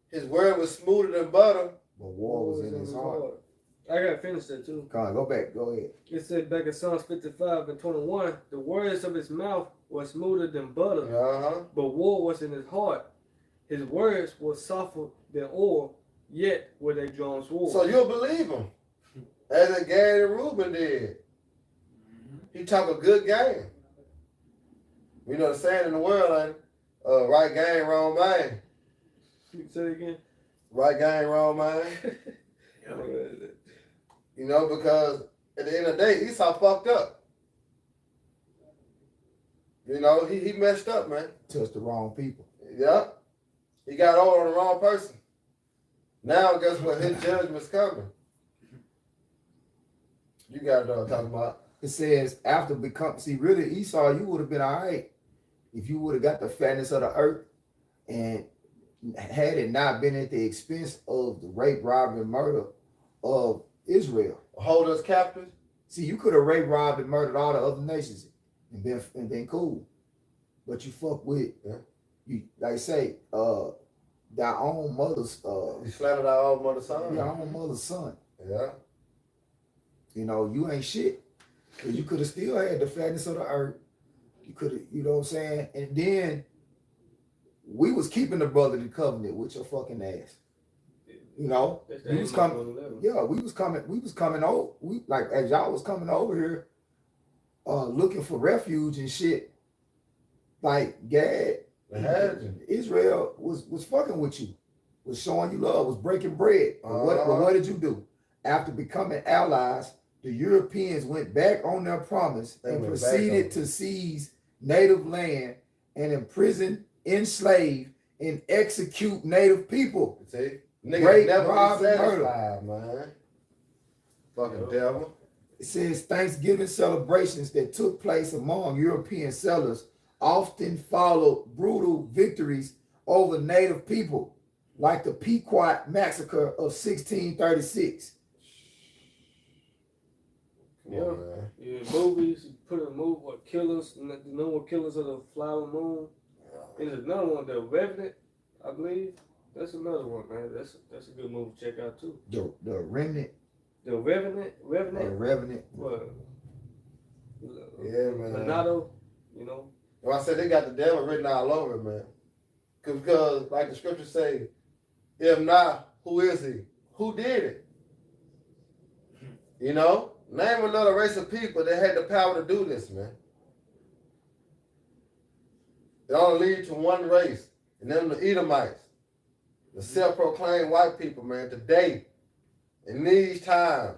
His word was smoother than butter. But war was in his heart. I gotta finish that too. Come on, go back. Go ahead. It said back in Psalms 55 and 21, the words of his mouth were smoother than butter, but war was in his heart. His words were softer than oil, yet were they drawn sword. So you'll believe him, as Gary Reuben did. He talk a good game. You know the saying in the world, ain't right game, wrong man. Say it again. Right game, wrong man. You know, because at the end of the day, Esau fucked up. You know, he messed up, man. Touched the wrong people. Yeah. He got over on the wrong person. Now, guess what? His judgment's coming. You got to know what I'm talking about. It says after really Esau, you would have been all right if you would have got the fatness of the earth and had it not been at the expense of the rape, robbery, and murder of Israel. Hold us captives. See, you could have raped, robbed, and murdered all the other nations and been cool. But you fuck with you, like I say, thy own mother's You slandered our own mother's son. your own mother's son. Yeah. You know, you ain't shit. Cause you could have still had the fatness of the earth. You could have, you know what I'm saying? And then we was keeping the brotherly covenant with your fucking ass. You know, we was coming. Yeah, we was coming over. We like as y'all was coming over here, looking for refuge and shit. Like Gad, Israel was fucking with you, was showing you love, was breaking bread. But what did you do? After becoming allies, the Europeans went back on their promise and proceeded to seize native land and imprison, enslave, and execute native people. See? Niggas never be satisfied, man. Fucking devil. It says Thanksgiving celebrations that took place among European settlers often followed brutal victories over native people, like the Pequot massacre of 1636. Come on, man. Yeah, movies, you put a movie, what, Killers, the number Killers of the Flower Moon. There's another one, The Revenant, I believe. That's another one, man. That's a good movie to check out too. The Remnant. The Revenant. The Revenant. What? Yeah, man. Leonardo, you know. Well, I said they got the devil written all over it, man. Because, like the scriptures say, if not, who is he? Who did it? You know? Name another race of people that had the power to do this, man. It only leads to one race, and them the Edomites. The self-proclaimed white people, man, today, in these times,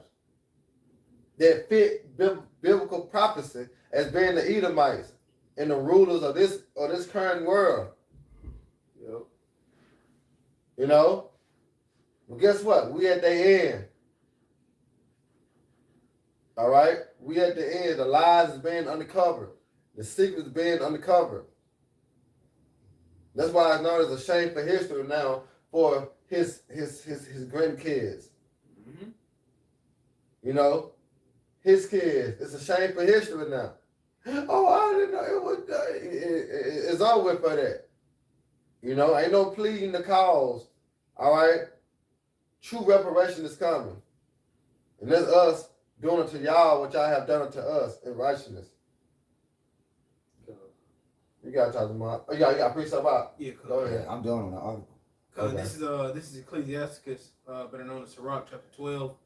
that fit biblical prophecy as being the Edomites and the rulers of this current world. Yep. You know? But guess what? We at the end. All right? We at the end. The lies is being uncovered. The secrets being uncovered. That's why it's known as a shame for history now for his grandkids. Mm-hmm. You know? His kids. It's a shame for history now. Oh, I didn't know it was. It's over with for that. You know, ain't no pleading the cause. All right, true reparation is coming, and that's us doing it to y'all what y'all have done it to us in righteousness. You gotta talk to my. Oh, yeah, you gotta preach about. Yeah, Go ahead. I'm done on the article. Cause Okay. this is Ecclesiasticus, better known as Sirach, chapter 12,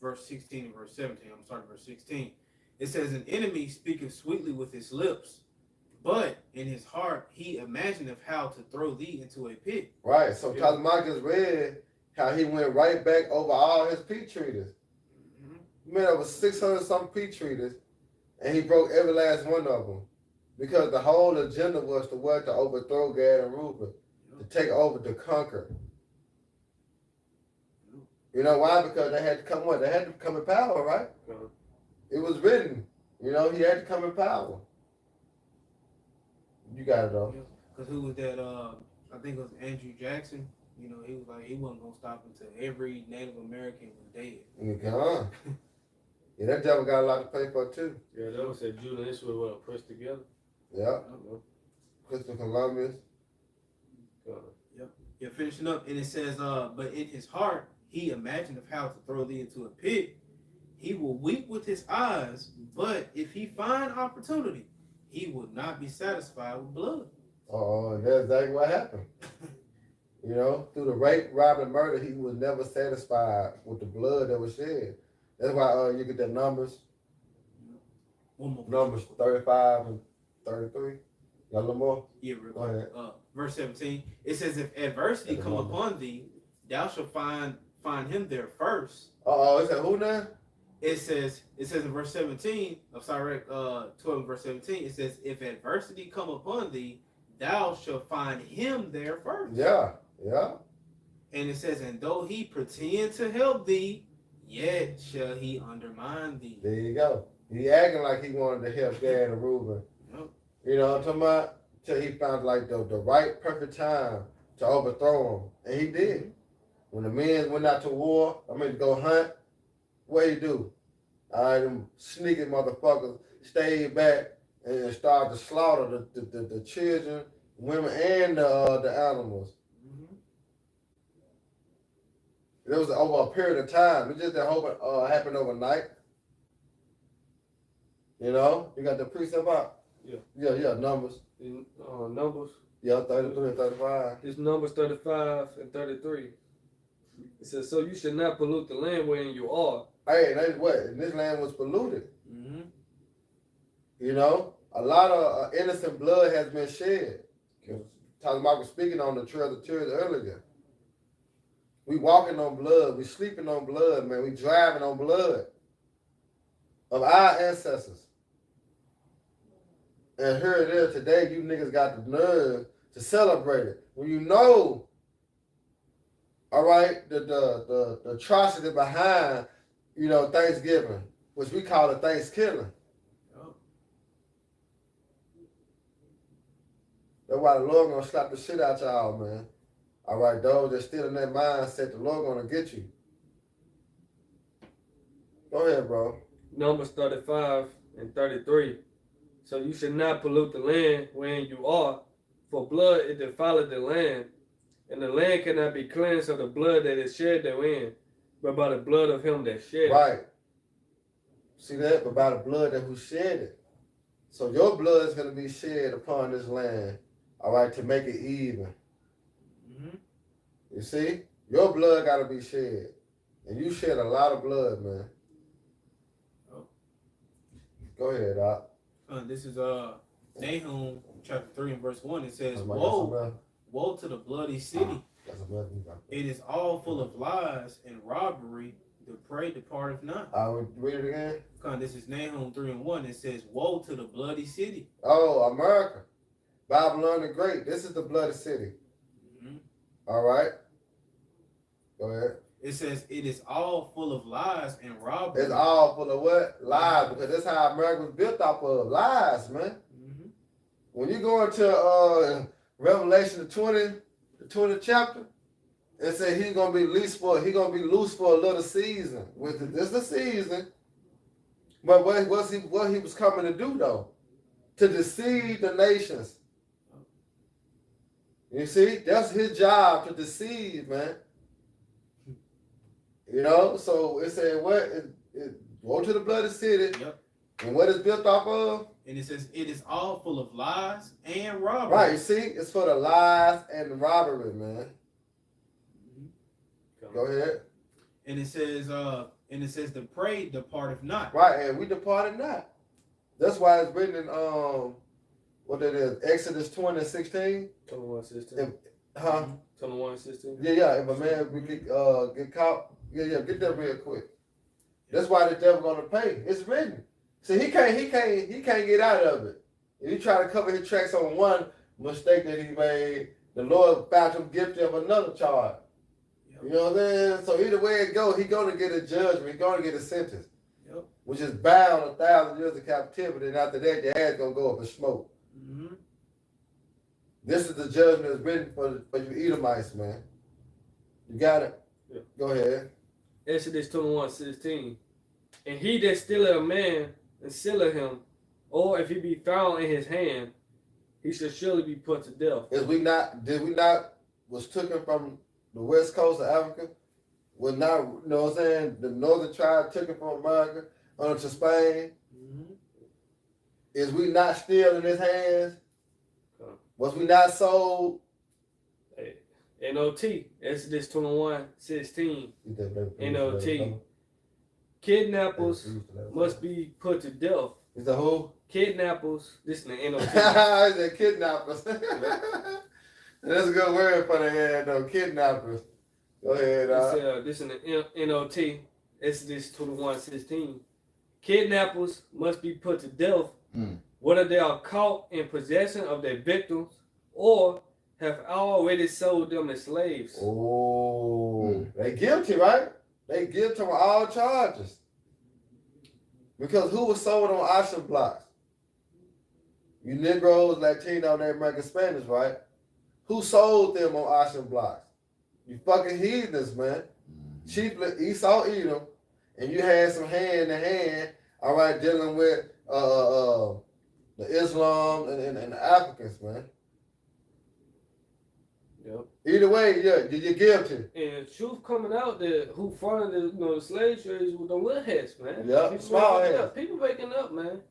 verse 16 and verse 17. I'm starting verse 16. It says, "An enemy speaketh sweetly with his lips, but in his heart he imagineth how to throw thee into a pit." Right. So Yeah. Marcus read how he went right back over all his peace treaties. Mm-hmm. He made over 600 some peace treaties, and he broke every last one of them because the whole agenda was to what? To overthrow Gad and Reuben, to take over, to conquer. You know why? Because they had to come what? They had to come in power, right? Uh-huh. It was written. You know, he had to come in power. You got it though. Because who was that? I think it was Andrew Jackson. You know, he was like, he wasn't going to stop until every Native American was dead. Yeah, yeah, that devil got a lot to pay for too. Yeah, that was said Judah and Israel were pressed together. Yeah. Uh-huh. Christopher Columbus. Yeah, finishing up, and it says, but in his heart he imagined of how to throw thee into a pit. He will weep with his eyes, but if he find opportunity, he will not be satisfied with blood. Oh, and that's exactly what happened. You know, through the rape, robbery, and murder, he was never satisfied with the blood that was shed. That's why you get the numbers. One more. Numbers 35 and 33. Got a little more? Yeah, real Go quick. ahead. Verse 17. It says, if adversity That's come a number. upon thee, thou shalt find him there first. Oh, is that who now? It says in verse 17 of Sirach 12 verse 17, it says, if adversity come upon thee, thou shalt find him there first. Yeah, yeah. And it says, and though he pretend to help thee, yet shall he undermine thee. There you go. He acting like he wanted to help Gad and Reuben. Yep. You know what I'm talking about? Till he found like the right perfect time to overthrow him. And he did. When the men went out to war, to go hunt, what he do? All right, them sneaky motherfuckers stayed back and started to slaughter the children, women, and the animals. Mm-hmm. It was over a period of time. It just didn't happen overnight. You know, you got the precept out. Yeah, numbers. In, Numbers. Yeah, 33 and 35. It's Numbers 35 and 33. It says, so you should not pollute the land wherein you are. Hey, that's what? And this land was polluted. Mm-hmm. You know, a lot of innocent blood has been shed. Tyler Mark was speaking on the trail of tears earlier. We walking on blood. We sleeping on blood, man. We driving on blood of our ancestors. And here it is today, you niggas got the nerve to celebrate it. When you know, all right, the atrocity behind, you know, Thanksgiving, which we call it Thanksgiving. Yep. That's why the Lord gonna slap the shit out y'all, man. All right, those that still in that mindset, the Lord gonna get you. Go ahead, bro. Numbers 35 and 33. So you should not pollute the land wherein you are, for blood it defileth the land, and the land cannot be cleansed of the blood that is shed therein, but by the blood of him that shed it. Right. See that? But by the blood that who shed it. So your blood is gonna be shed upon this land, all right, to make it even. Mm-hmm. You see? Your blood gotta be shed. And you shed a lot of blood, man. Oh. Go ahead, Doc. This is Nahum chapter 3 and verse 1. It says, That's my- woe to the bloody city. That's a blood. It is all full of lies and robbery. The prey departeth not. I would read it again. This is Nahum 3 and 1. It says, woe to the bloody city. Oh, America. Babylon the Great. This is the bloody city. Mm-hmm. All right. Go ahead. It says it is all full of lies and robbery. It's all full of what? Lies, because that's how America was built off of lies, man. Mm-hmm. When you go into Revelation the 20th chapter, it said he's gonna be loose for a little season. This the season. But what he was coming to do though? To deceive the nations. You see, that's his job, to deceive, man. You know, so it said what? Go to the bloody city. Yep. And what it's built off of? And it says it is all full of lies and robbery. Right, you see, it's for the lies and the robbery, man. Mm-hmm. Go ahead. And it says the prey departeth not. Right, and we departed not. That's why it's written in what that is, Exodus 20:16. 21:16. Huh? 21:16. Yeah. If a man we get caught, get that real quick. That's why the devil gonna pay. It's written. See, he can't get out of it. If he try to cover his tracks on one mistake that he made, the Lord found him guilty of another charge. Yep. You know what I'm saying? So either way it goes, he's gonna get a judgment. He's gonna get a sentence. Yep. Which is bound 1,000 years of captivity, and after that, your ass gonna go up in smoke. Mm-hmm. This is the judgment that's written for you Edomites, man. You got it? Yeah. Go ahead. Exodus 21:16. And he that stealeth a man and selleth him, or if he be found in his hand, he shall surely be put to death. Did we not was taken from the west coast of Africa? Was not, you know what I'm saying? The northern tribe took it from America onto Spain. Mm-hmm. Is we not still in his hands? Okay. Was we not sold? Hey, NOT, Exodus 21:16. NOT. Kidnappers must be put to death. Is the who? Kidnappers, this is the NOT. Is the kidnappers. That's a good word for the head though, kidnappers. Go ahead. This is the NOT, Exodus 21:16. Kidnappers must be put to death, whether they are caught in possession of their victims or have already sold them as slaves. Oh, they guilty, right? They guilty on all charges. Because who was sold on auction blocks? You Negroes, Latino, Native American Spanish, right? Who sold them on auction blocks? You fucking heathens, man. Chiefly Esau Edom, and you had some hand in hand, all right, dealing with the Islam and the Africans, man. Yep. Either way, yeah, you're guilty. And truth coming out that who funded the slave trades with the little heads, man. Yeah, People small waking heads. up. People waking up, man.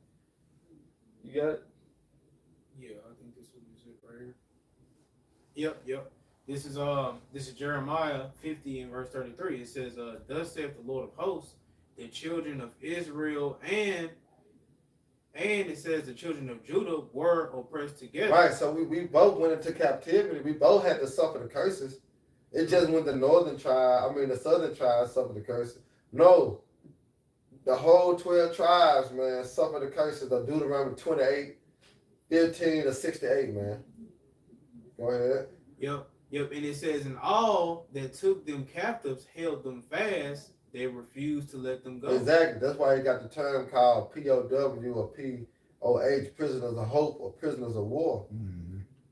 You got it? Yeah, I think this is it right here. Yep. This is Jeremiah 50 and verse 33. It says, thus saith the Lord of hosts, the children of Israel and it says the children of Judah were oppressed together. Right, so we both went into captivity. We both had to suffer the curses. It just when the the southern tribes suffered the curses. No, the whole 12 tribes, man, suffered the curses of Deuteronomy 28, 15 to 68, man. Go ahead. Yep. And it says, and all that took them captives held them fast. They refused to let them go. Exactly. That's why you got the term called POW or POH, prisoners of hope or prisoners of war.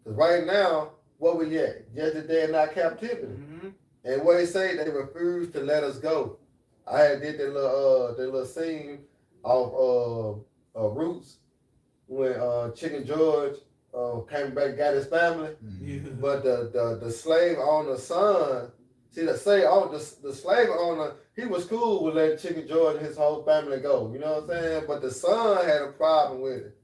Because right now, what we at? Yesterday in our captivity. Mm-hmm. And what they say, they refused to let us go. I had did that little scene of Roots when Chicken George came back and got his family. Yeah. But the slave owner's son, see the slave owner, he was cool with letting Chicken George and his whole family go. You know what I'm saying? But the son had a problem with it.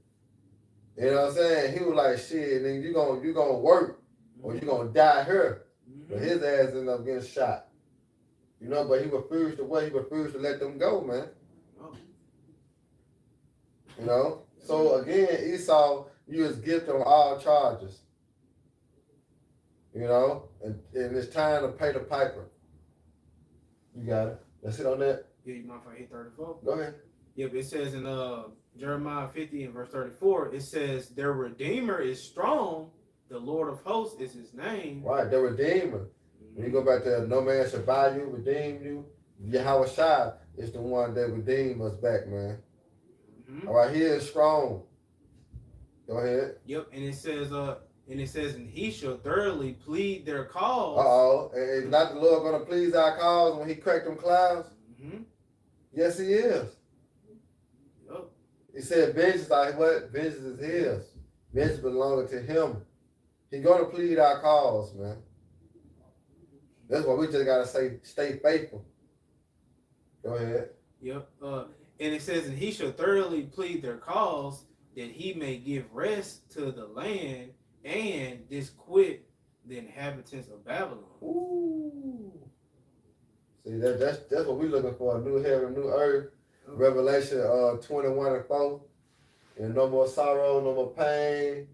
You know what I'm saying? He was like, shit, nigga, you gonna work or you gonna die here. But his ass ended up getting shot. You know, but he refused to let them go, man. You know? So again, Esau, you was guilty on all charges. You know? And it's time to pay the piper. You got it. That's it on that. Yeah, you mind if I hit 34? Go ahead. Yep, it says in Jeremiah 50 and verse 34, it says, their Redeemer is strong, the Lord of hosts is his name. Right, the Redeemer. When you go back there, no man shall buy you, redeem you. Yahweh Shai is the one that redeemed us back, man. Mm-hmm. All right, he is strong. Go ahead. Yep, and it says, and he shall thoroughly plead their cause. Uh-oh. Is not the Lord going to please our cause when he cracked them clouds? Mm-hmm. Yes, he is. Yep. He said, vengeance, like what? Vengeance is his. Vengeance belongs to him. He's going to plead our cause, man. That's why we just got to say, stay faithful. Go ahead. Yep. And it says, and he shall thoroughly plead their cause, that he may give rest to the land and disquit the inhabitants of Babylon. Ooh. See, that's what we're looking for, a new heaven, new earth. Revelation 21:4. And no more sorrow, no more pain,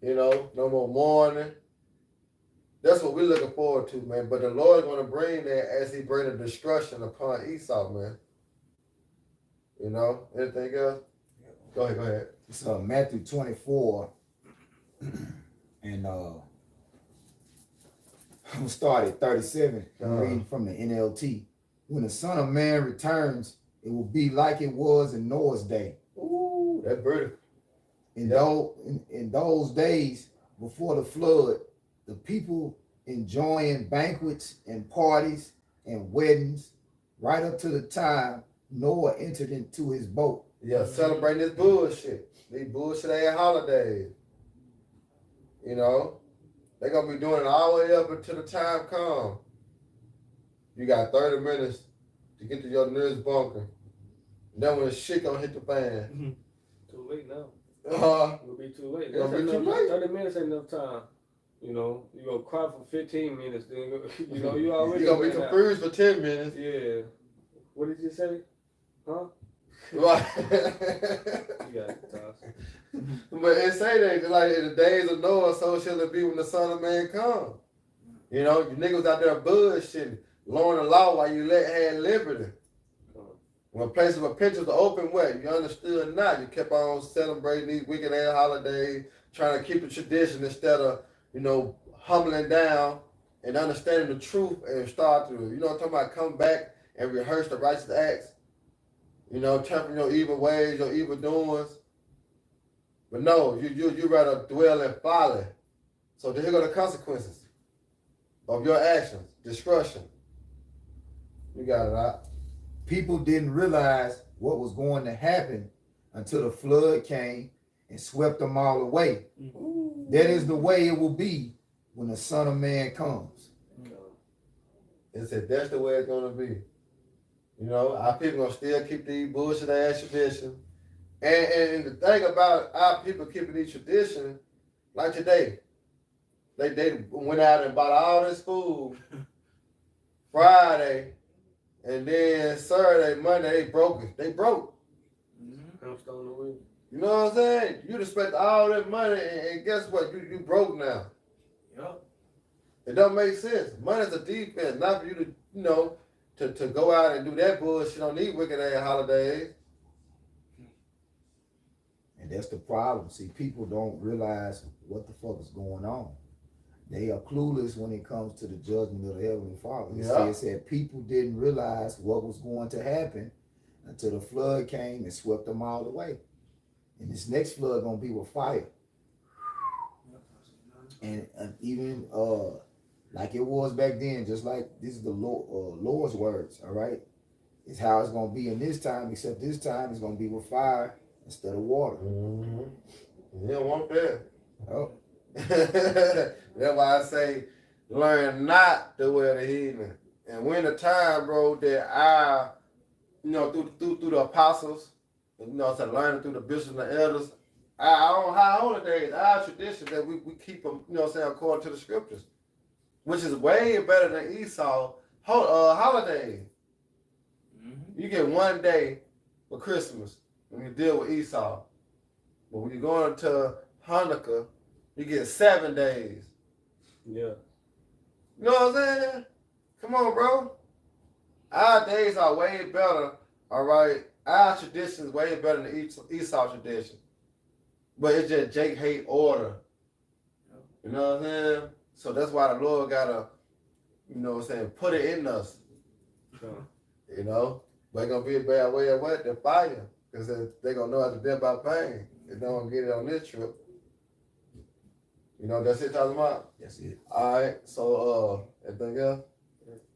no more mourning. That's what we're looking forward to, man. But the Lord is going to bring that as he bring the destruction upon Esau, man. Anything else? Go ahead. It's Matthew 24, and I'm gonna start at 37. I'm reading from the NLT. When the Son of Man returns, it will be like it was in Noah's day. Ooh, that's beautiful. In those days before the flood, the people enjoying banquets and parties and weddings right up to the time Noah entered into his boat. Yeah, celebrating this bullshit. These bullshit ass holidays. They're going to be doing it all the way up until the time comes. You got 30 minutes to get to your nearest bunker. And then when the shit going to hit the fan. Too late now. It'll be too late. It'll be too late. 30 minutes ain't enough time. You gonna cry for 15 minutes, then you already. You're going to be confused for 10 minutes. Yeah. What did you say? Huh? Right. You got it, Toss. But it say that, like, in the days of Noah, so shall it be when the Son of Man come. You niggas out there bullshitting, lowering the law while you had liberty. When places were pictures are open, what? You understood not. You kept on celebrating these wicked ass holidays, trying to keep the tradition instead of, humbling down and understanding the truth and start to, I'm talking about, come back and rehearse the righteous acts. Turn from your evil ways, your evil doings. But no, you rather dwell in folly. So here go the consequences of your actions. Destruction. You got it out. People didn't realize what was going to happen until the flood came and swept them all away. Ooh. That is the way it will be when the Son of Man comes. It said that's the way it's going to be. Our people going to still keep these bullshit ass traditions. And the thing about our people keeping these traditions, like today, they went out and bought all this food Friday, and then Saturday, Monday, they broke it. They broke. You know what I'm saying? You just spent all that money, and guess what? You broke now. Yep. It don't make sense. Money's a defense, not for you to, to go out and do that bullshit on these wicked ass holidays. And that's the problem. See, people don't realize what the fuck is going on. They are clueless when it comes to the judgment of the Heavenly Father. It said people didn't realize what was going to happen until the flood came and swept them all away. And this next flood gonna be with fire. And even like it was back then, just like this is the Lord's words, all right? It's how it's gonna be in this time, except this time it's gonna be with fire instead of water. Mm-hmm. You don't want that. Oh. That's why I say, learn not the way of the heathen. And when the time, bro, that through the apostles, learning through the bishops and the elders, our holidays, our traditions that we keep them, according to the scriptures, which is way better than Esau holidays. Mm-hmm. You get one day for Christmas when you deal with Esau, but when you go into Hanukkah, you get 7 days. Yeah. You know what I'm saying? Come on, bro. Our days are way better, all right? Our tradition is way better than Esau tradition. But it's just Jake hate order. You know what I'm saying? So that's why the Lord got to you know what I'm saying, put it in us, Sure. you know. But it's gonna be a bad way of what? The fire. Because they're gonna know how to death by pain. If they don't get it on this trip. You know, that's it talking about? That's it. Alright, so anything else?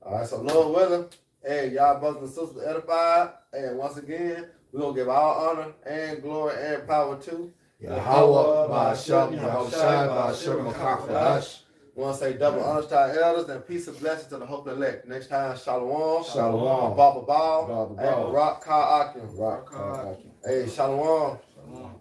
Alright, so Lord willing, hey, y'all brothers and sisters edified. And once again, we're gonna give all honor and glory and power to Yahweh, Ba'ashem, Yahushai, Ba'ashem, Makakadash. we want to say double honors to our elders and peace and blessings to the hope elect. Next time, Shalom. Shalom. Baba Ball. Baba And Ball. Rock Ka Akim. Rock, Hey, Shalom. Shalom.